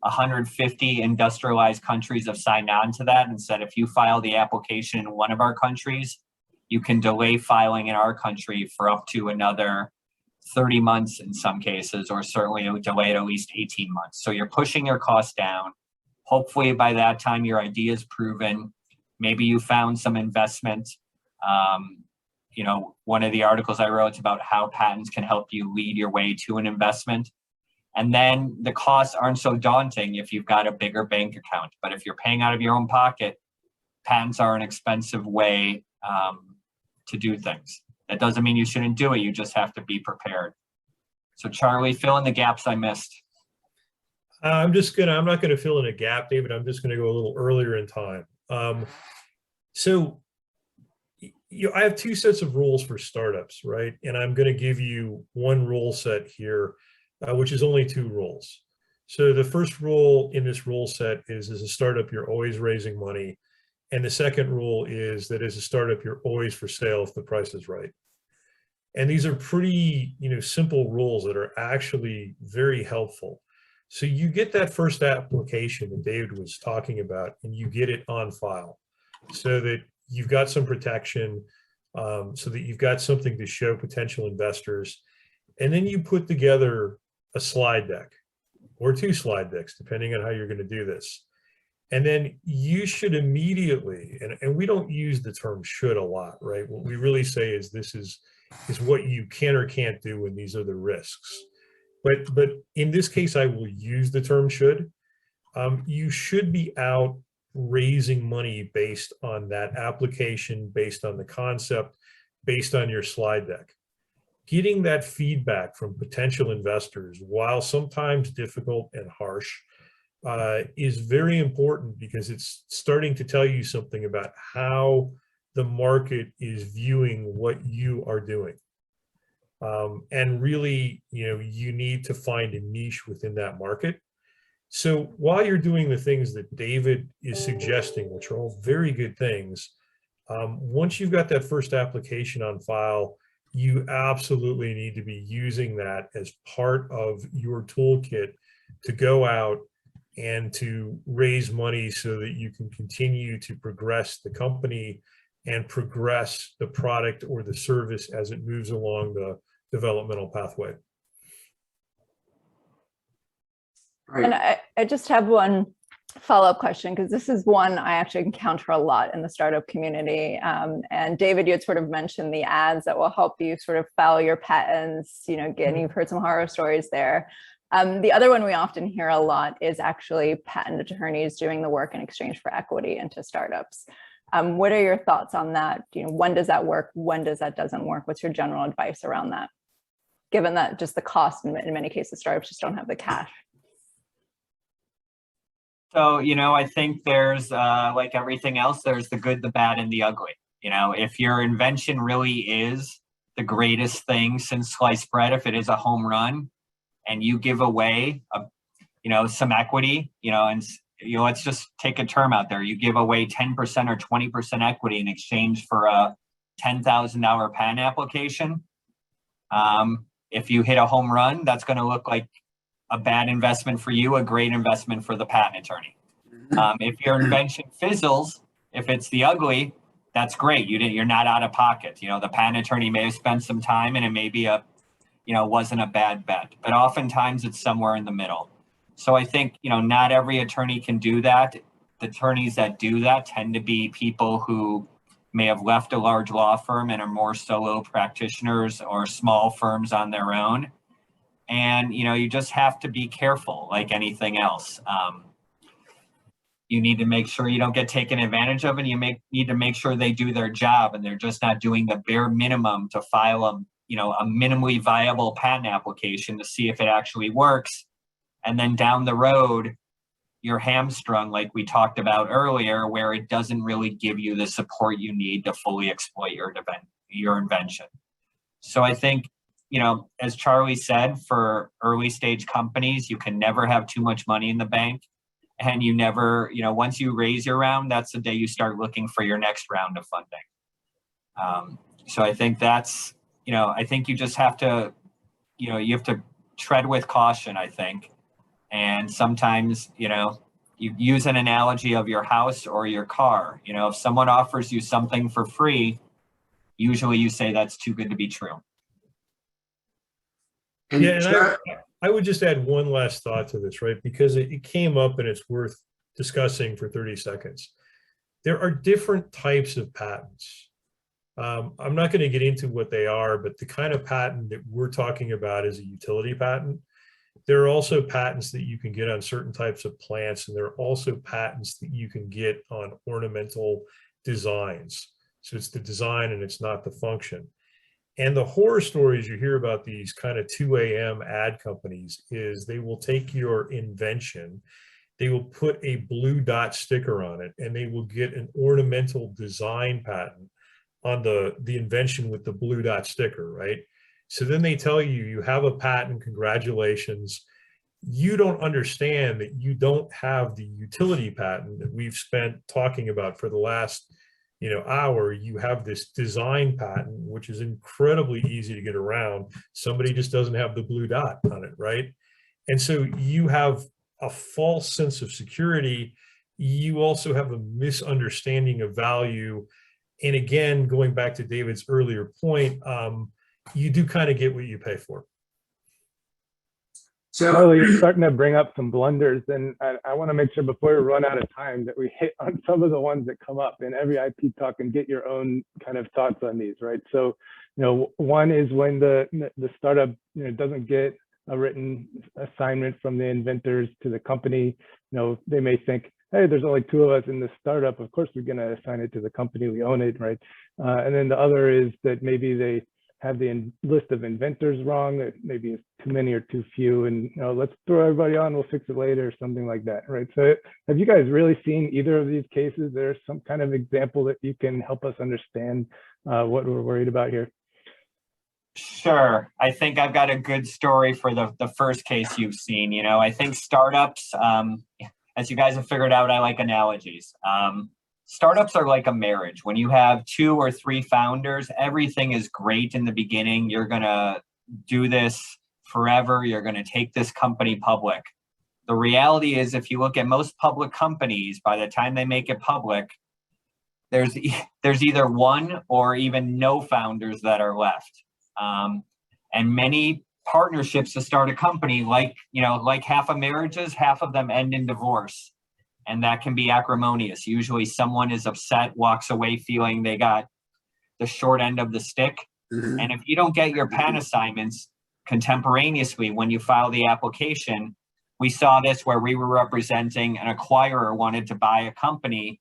[SPEAKER 4] 150 industrialized countries have signed on to that and said if you file the application in one of our countries, you can delay filing in our country for up to another 30 months in some cases, or certainly it would delay it at least 18 months. So you're pushing your costs down. Hopefully by that time your idea is proven. Maybe you found some investment. One of the articles I wrote is about how patents can help you lead your way to an investment. And then the costs aren't so daunting if you've got a bigger bank account. But if you're paying out of your own pocket, patents are an expensive way to do things. That doesn't mean you shouldn't do it. You just have to be prepared. So Charlie, fill in the gaps I missed.
[SPEAKER 5] I'm not gonna fill in a gap, David. I'm just gonna go a little earlier in time. So I have two sets of rules for startups, right? And I'm going to give you one rule set here, which is only two rules. So the first rule in this rule set is, as a startup, you're always raising money. And the second rule is that as a startup, you're always for sale if the price is right. And these are pretty, simple rules that are actually very helpful. So you get that first application that David was talking about, and you get it on file so that you've got some protection, so that you've got something to show potential investors. And then you put together a slide deck or two slide decks, depending on how you're going to do this. And then you should immediately, and we don't use the term should a lot, right? What we really say is this is what you can or can't do, and these are the risks. But in this case, I will use the term should. You should be out raising money based on that application, based on the concept, based on your slide deck. Getting that feedback from potential investors, while sometimes difficult and harsh, is very important, because it's starting to tell you something about how the market is viewing what you are doing. And really, you need to find a niche within that market. So while you're doing the things that David is suggesting, which are all very good things, once you've got that first application on file, you absolutely need to be using that as part of your toolkit to go out and to raise money so that you can continue to progress the company and progress the product or the service as it moves along the developmental pathway.
[SPEAKER 2] Right.
[SPEAKER 1] And I just have one follow-up question, because this is one I actually encounter a lot in the startup community. And David, you had sort of mentioned the ads that will help you sort of file your patents, you've heard some horror stories there. The other one we often hear a lot is actually patent attorneys doing the work in exchange for equity into startups. What are your thoughts on that? When does that work? When does that doesn't work? What's your general advice around that? Given that just the cost in many cases, startups just don't have the cash.
[SPEAKER 4] So, I think there's, like everything else, there's the good, the bad, and the ugly. If your invention really is the greatest thing since sliced bread, if it is a home run, and you give away, some equity, and let's just take a term out there. You give away 10% or 20% equity in exchange for a $10,000 patent application. If you hit a home run, that's going to look like a bad investment for you, a great investment for the patent attorney. If your invention fizzles, if it's the ugly, that's great. You're not out of pocket. The patent attorney may have spent some time, and it may be wasn't a bad bet, but oftentimes it's somewhere in the middle. So I think, not every attorney can do that. The attorneys that do that tend to be people who may have left a large law firm and are more solo practitioners or small firms on their own. And, you just have to be careful, like anything else. You need to make sure you don't get taken advantage of, and you need to make sure they do their job, and they're just not doing the bare minimum to file a minimally viable patent application to see if it actually works. And then down the road, you're hamstrung, like we talked about earlier, where it doesn't really give you the support you need to fully exploit your invention. So I think, as Charlie said, for early stage companies, you can never have too much money in the bank. And you never, once you raise your round, that's the day you start looking for your next round of funding. So I think that's, I think you just have to, you have to tread with caution, I think. And sometimes, you use an analogy of your house or your car. If someone offers you something for free, usually you say that's too good to be true.
[SPEAKER 5] Yeah, and I would just add one last thought to this, right? Because it came up and it's worth discussing for 30 seconds. There are different types of patents. I'm not going to get into what they are, but the kind of patent that we're talking about is a utility patent. There are also patents that you can get on certain types of plants, and there are also patents that you can get on ornamental designs. So it's the design and it's not the function. And the horror stories you hear about these kind of 2 a.m. ad companies is they will take your invention, they will put a blue dot sticker on it, and they will get an ornamental design patent on the invention with the blue dot sticker, right? So then they tell you, you have a patent, congratulations. You don't understand that you don't have the utility patent that we've spent talking about for the last hour. You have this design patent, which is incredibly easy to get around. Somebody just doesn't have the blue dot on it, right? And so you have a false sense of security. You also have a misunderstanding of value. And again, going back to David's earlier point, you do kind of get what you pay for.
[SPEAKER 2] So
[SPEAKER 3] Charlie, you're starting to bring up some blunders, and I want to make sure before we run out of time that we hit on some of the ones that come up in every IP talk and get your own kind of thoughts on these, right? So, one is when the startup doesn't get a written assignment from the inventors to the company. They may think, hey, there's only 2 of us in this startup. Of course, we're going to assign it to the company. We own it, right? And then the other is that maybe they have the list of inventors wrong, that maybe it's too many or too few, and let's throw everybody on, we'll fix it later, or something like that, right? So have you guys really seen either of these cases? There's some kind of example that you can help us understand what we're worried about here?
[SPEAKER 4] Sure. I think I've got a good story for the first case you've seen. I think startups, as you guys have figured out, I like analogies. Startups are like a marriage. When you have 2 or 3 founders, everything is great in the beginning. You're going to do this forever. You're going to take this company public. The reality is, if you look at most public companies, by the time they make it public, there's either 1 or even no founders that are left. And many partnerships to start a company, like half of marriages, half of them end in divorce. And that can be acrimonious. Usually someone is upset, walks away feeling they got the short end of the stick.
[SPEAKER 2] Mhm.
[SPEAKER 4] And if you don't get your patent assignments contemporaneously when you file the application, we saw this where we were representing an acquirer wanted to buy a company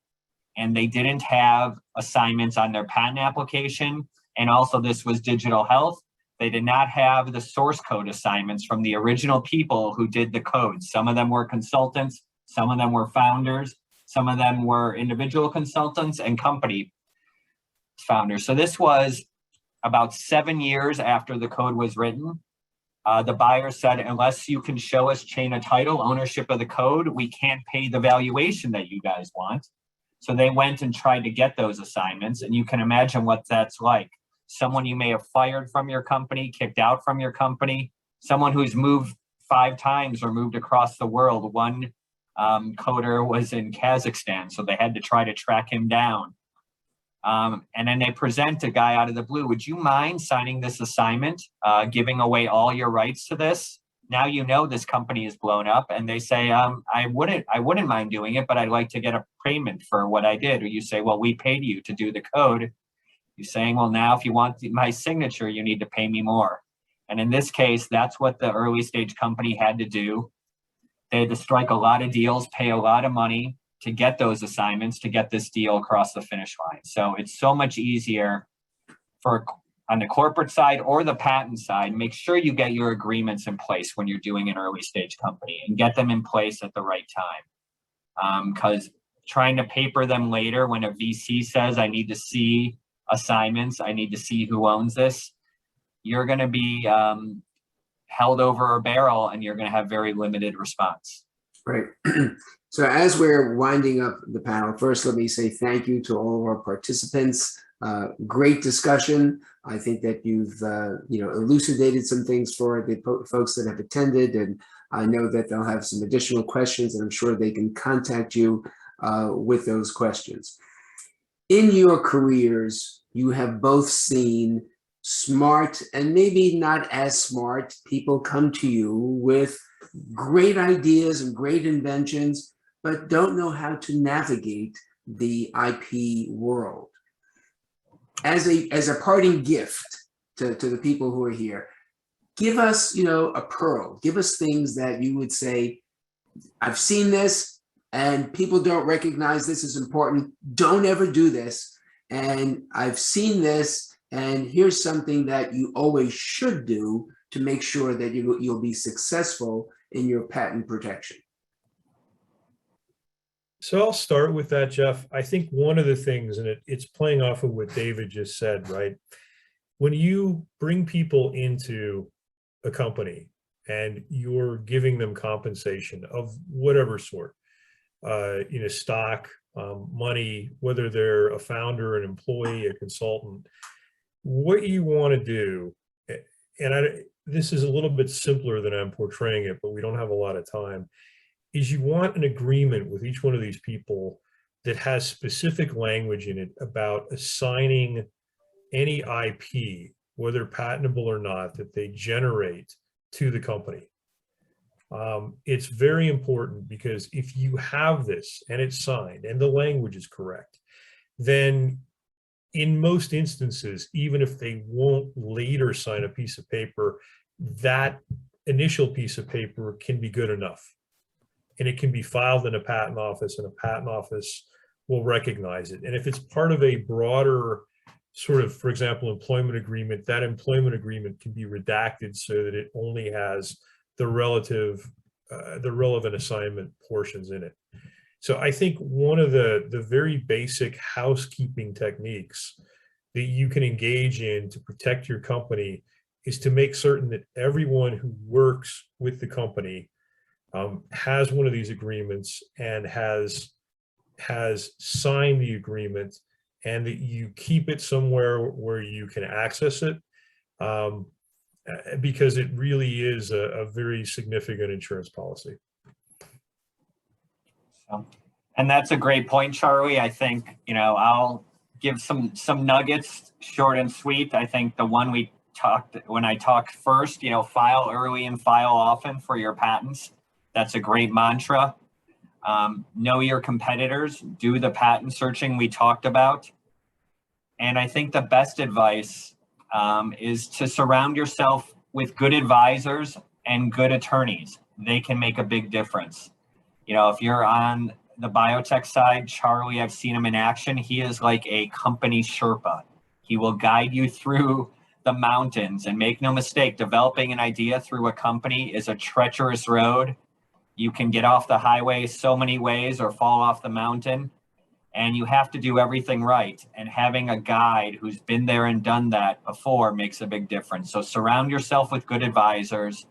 [SPEAKER 4] and they didn't have assignments on their patent application. And also this was digital health. They did not have the source code assignments from the original people who did the code. Some of them were consultants. Some of them were founders. Some of them were individual consultants and company founders. So this was about 7 years after the code was written. The buyer said, unless you can show us chain of title, ownership of the code, we can't pay the valuation that you guys want. So they went and tried to get those assignments. And you can imagine what that's like. Someone you may have fired from your company, kicked out from your company, someone who's moved 5 times or moved across the world. One coder was in Kazakhstan, so they had to try to track him down. And then they present a guy out of the blue. Would you mind signing this assignment, giving away all your rights to this? Now you know this company is blown up, and they say, I wouldn't mind doing it, but I'd like to get a payment for what I did. Or you say, well, we paid you to do the code. You're saying, well, now if you want my signature, you need to pay me more. And in this case, that's what the early stage company had to do. They had to strike a lot of deals, pay a lot of money to get those assignments, to get this deal across the finish line. So it's so much easier on the corporate side or the patent side. Make sure you get your agreements in place when you're doing an early stage company and get them in place at the right time. Because trying to paper them later when a VC says, I need to see assignments, I need to see who owns this, you're going to be held over a barrel and you're going to have very limited response.
[SPEAKER 2] Right. So as we're winding up the panel, first, let me say thank you to all of our participants. Great discussion. I think that you've elucidated some things for the folks that have attended, and I know that they'll have some additional questions, and I'm sure they can contact you with those questions. In your careers, you have both seen smart and maybe not as smart people come to you with great ideas and great inventions, but don't know how to navigate the IP world. As a parting gift to the people who are here, give us, a pearl. Give us things that you would say, I've seen this and people don't recognize this as important. Don't ever do this. And I've seen this And here's something that you always should do to make sure that you'll be successful in your patent protection.
[SPEAKER 5] So I'll start with that, Jeff. I think one of the things, and it's playing off of what David just said, right? When you bring people into a company and you're giving them compensation of whatever sort, stock, money, whether they're a founder, an employee, a consultant, what you want to do, and this is a little bit simpler than I'm portraying it, but we don't have a lot of time, is you want an agreement with each one of these people that has specific language in it about assigning any IP, whether patentable or not, that they generate to the company. It's very important, because if you have this and it's signed and the language is correct, then in most instances, even if they won't later sign a piece of paper, that initial piece of paper can be good enough. And it can be filed in a patent office, and a patent office will recognize it. And if it's part of a broader sort of, for example, employment agreement, that employment agreement can be redacted so that it only has the relevant assignment portions in it. So I think one of the very basic housekeeping techniques that you can engage in to protect your company is to make certain that everyone who works with the company has one of these agreements and has signed the agreement, and that you keep it somewhere where you can access it, because it really is a very significant insurance policy.
[SPEAKER 4] And that's a great point, Charlie. I think, I'll give some nuggets, short and sweet. I think the one when I talked first, file early and file often for your patents. That's a great mantra. Know your competitors, do the patent searching we talked about. And I think the best advice is to surround yourself with good advisors and good attorneys. They can make a big difference. If you're on the biotech side, Charlie, I've seen him in action. He is like a company Sherpa. He will guide you through the mountains, and make no mistake, developing an idea through a company is a treacherous road. You can get off the highway so many ways or fall off the mountain, and you have to do everything right. And having a guide who's been there and done that before makes a big difference. So surround yourself with good advisors,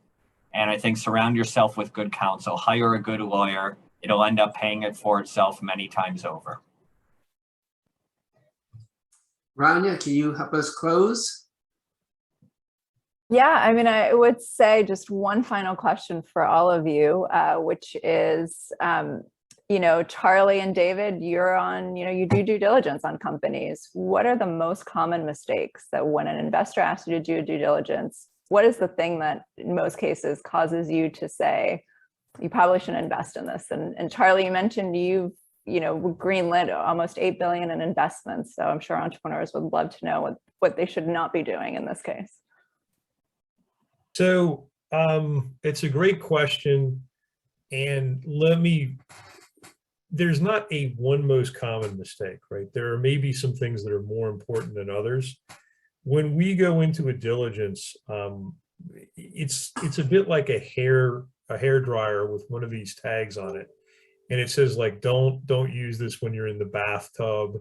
[SPEAKER 4] and I think surround yourself with good counsel. Hire a good lawyer. It'll end up paying it for itself many times over.
[SPEAKER 2] Rania, can you help us close?
[SPEAKER 1] Yeah, I mean, I would say just one final question for all of you, which is, Charlie and David, you're on, you do due diligence on companies. What are the most common mistakes that when an investor asks you to do due diligence, what is the thing that in most cases causes you to say, you probably shouldn't invest in this? And Charlie, you mentioned you've, greenlit almost $8 billion in investments. So I'm sure entrepreneurs would love to know what they should not be doing in this case.
[SPEAKER 5] So it's a great question. And there's not a one most common mistake, right? There are maybe some things that are more important than others. When we go into a diligence, it's a bit like a hair dryer with one of these tags on it. And it says like, don't use this when you're in the bathtub.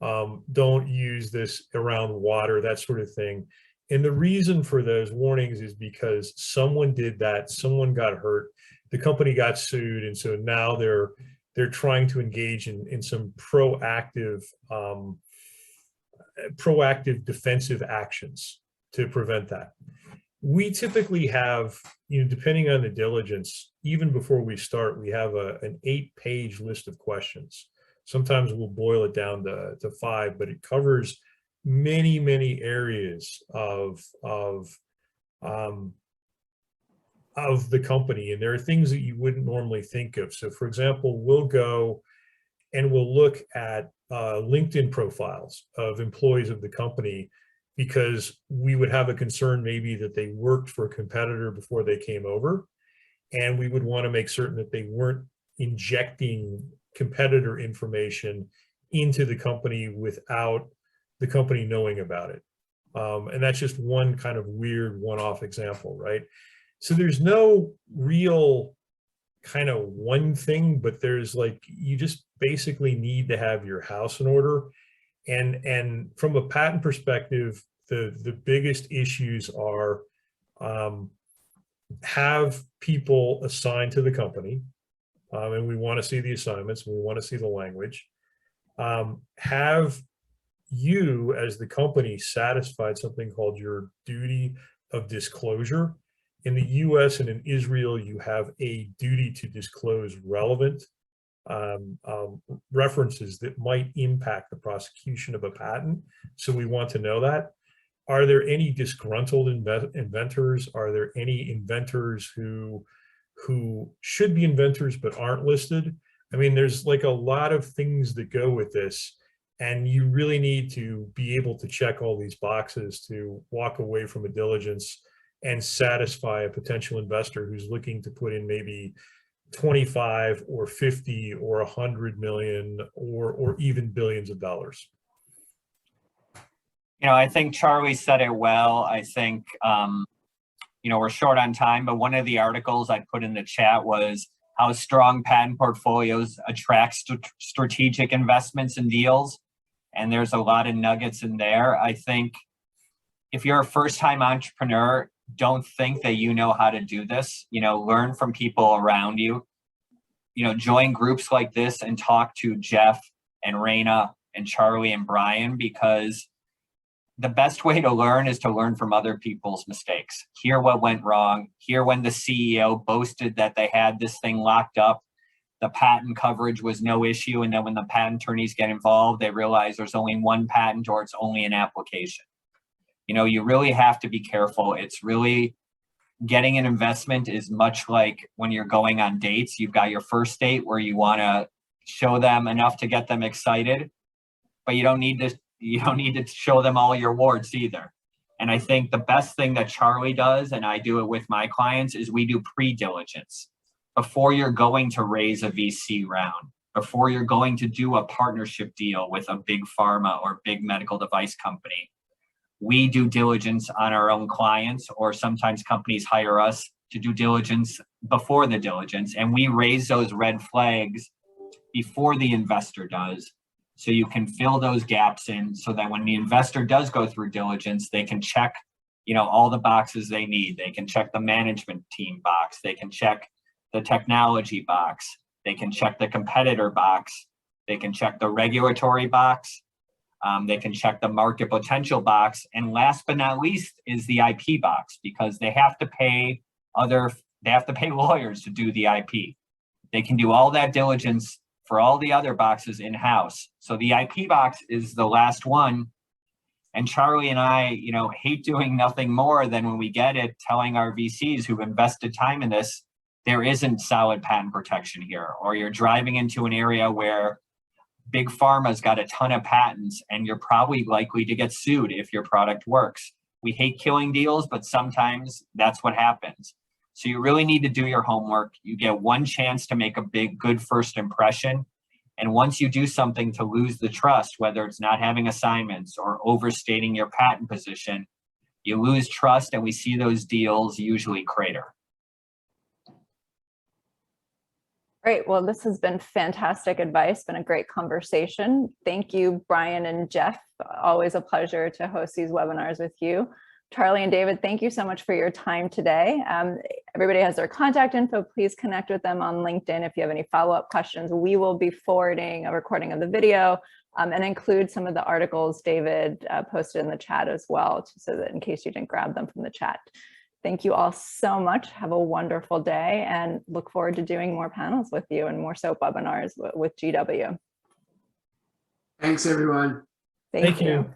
[SPEAKER 5] Don't use this around water, that sort of thing. And the reason for those warnings is because someone did that, someone got hurt, the company got sued, and so now they're trying to engage in some proactive defensive actions to prevent that. We typically have, depending on the diligence, even before we start, we have an 8-page list of questions. Sometimes we'll boil it down to 5, but it covers many, many areas of the company. And there are things that you wouldn't normally think of. So for example, we'll go and we'll look at LinkedIn profiles of employees of the company, because we would have a concern maybe that they worked for a competitor before they came over. And we would want to make certain that they weren't injecting competitor information into the company without the company knowing about it. And that's just one kind of weird one-off example, right? So there's no real kind of one thing, but there's like, you just basically need to have your house in order. And from a patent perspective, the biggest issues are have people assigned to the company, and we want to see the assignments, we want to see the language. Have you as the company satisfied something called your duty of disclosure. In the US and in Israel, you have a duty to disclose relevant references that might impact the prosecution of a patent. So we want to know that. Are there any disgruntled inventors? Are there any inventors who should be inventors but aren't listed? I mean, there's like a lot of things that go with this, and you really need to be able to check all these boxes to walk away from a diligence and satisfy a potential investor who's looking to put in maybe 25 or 50 or 100 million or even billions of dollars.
[SPEAKER 4] You know, I think Charlie said it well. I think, you know, we're short on time, but one of the articles I put in the chat was how strong patent portfolios attract strategic investments and deals. And there's a lot of nuggets in there. I think if you're a first-time entrepreneur, don't think that you know how to do this. You know, learn from people around you. You know, join groups like this and talk to Jeff and Raina and Charlie and Brian, because the best way to learn is to learn from other people's mistakes. Hear what went wrong. Hear when the CEO boasted that they had this thing locked up, the patent coverage was no issue, and then when the patent attorneys get involved, they realize there's only one patent or it's only an application. You know, you really have to be careful. It's really, getting an investment is much like when you're going on dates. You've got your first date where you want to show them enough to get them excited, but you don't need to show them all your warts either. And I think the best thing that Charlie does, and I do it with my clients, is we do pre-diligence. Before you're going to raise a VC round, before you're going to do a partnership deal with a big pharma or big medical device company, we do diligence on our own clients, or sometimes companies hire us to do diligence before the diligence. And we raise those red flags before the investor does. So you can fill those gaps in so that when the investor does go through diligence, they can check, you know, all the boxes they need. They can check the management team box. They can check the technology box. They can check the competitor box. They can check the regulatory box. They can check the market potential box. And last but not least is the IP box, because they have to pay lawyers to do the IP. They can do all that diligence for all the other boxes in-house. So the IP box is the last one. And Charlie and I, you know, hate doing nothing more than when we get it, telling our VCs who've invested time in this, there isn't solid patent protection here, or you're driving into an area where big pharma's got a ton of patents and you're probably likely to get sued if your product works. We hate killing deals, but sometimes that's what happens. So you really need to do your homework. You get one chance to make a good first impression. And once you do something to lose the trust, whether it's not having assignments or overstating your patent position, you lose trust, and we see those deals usually crater.
[SPEAKER 1] Great. Well, this has been fantastic advice, been a great conversation. Thank you, Brian and Jeff. Always a pleasure to host these webinars with you. Charlie and David, thank you so much for your time today. Everybody has their contact info. Please connect with them on LinkedIn if you have any follow-up questions. We will be forwarding a recording of the video and include some of the articles David posted in the chat as well, so that in case you didn't grab them from the chat. Thank you all so much. Have a wonderful day, and look forward to doing more panels with you and more SoPE webinars with GW.
[SPEAKER 2] Thanks, everyone.
[SPEAKER 1] Thank you.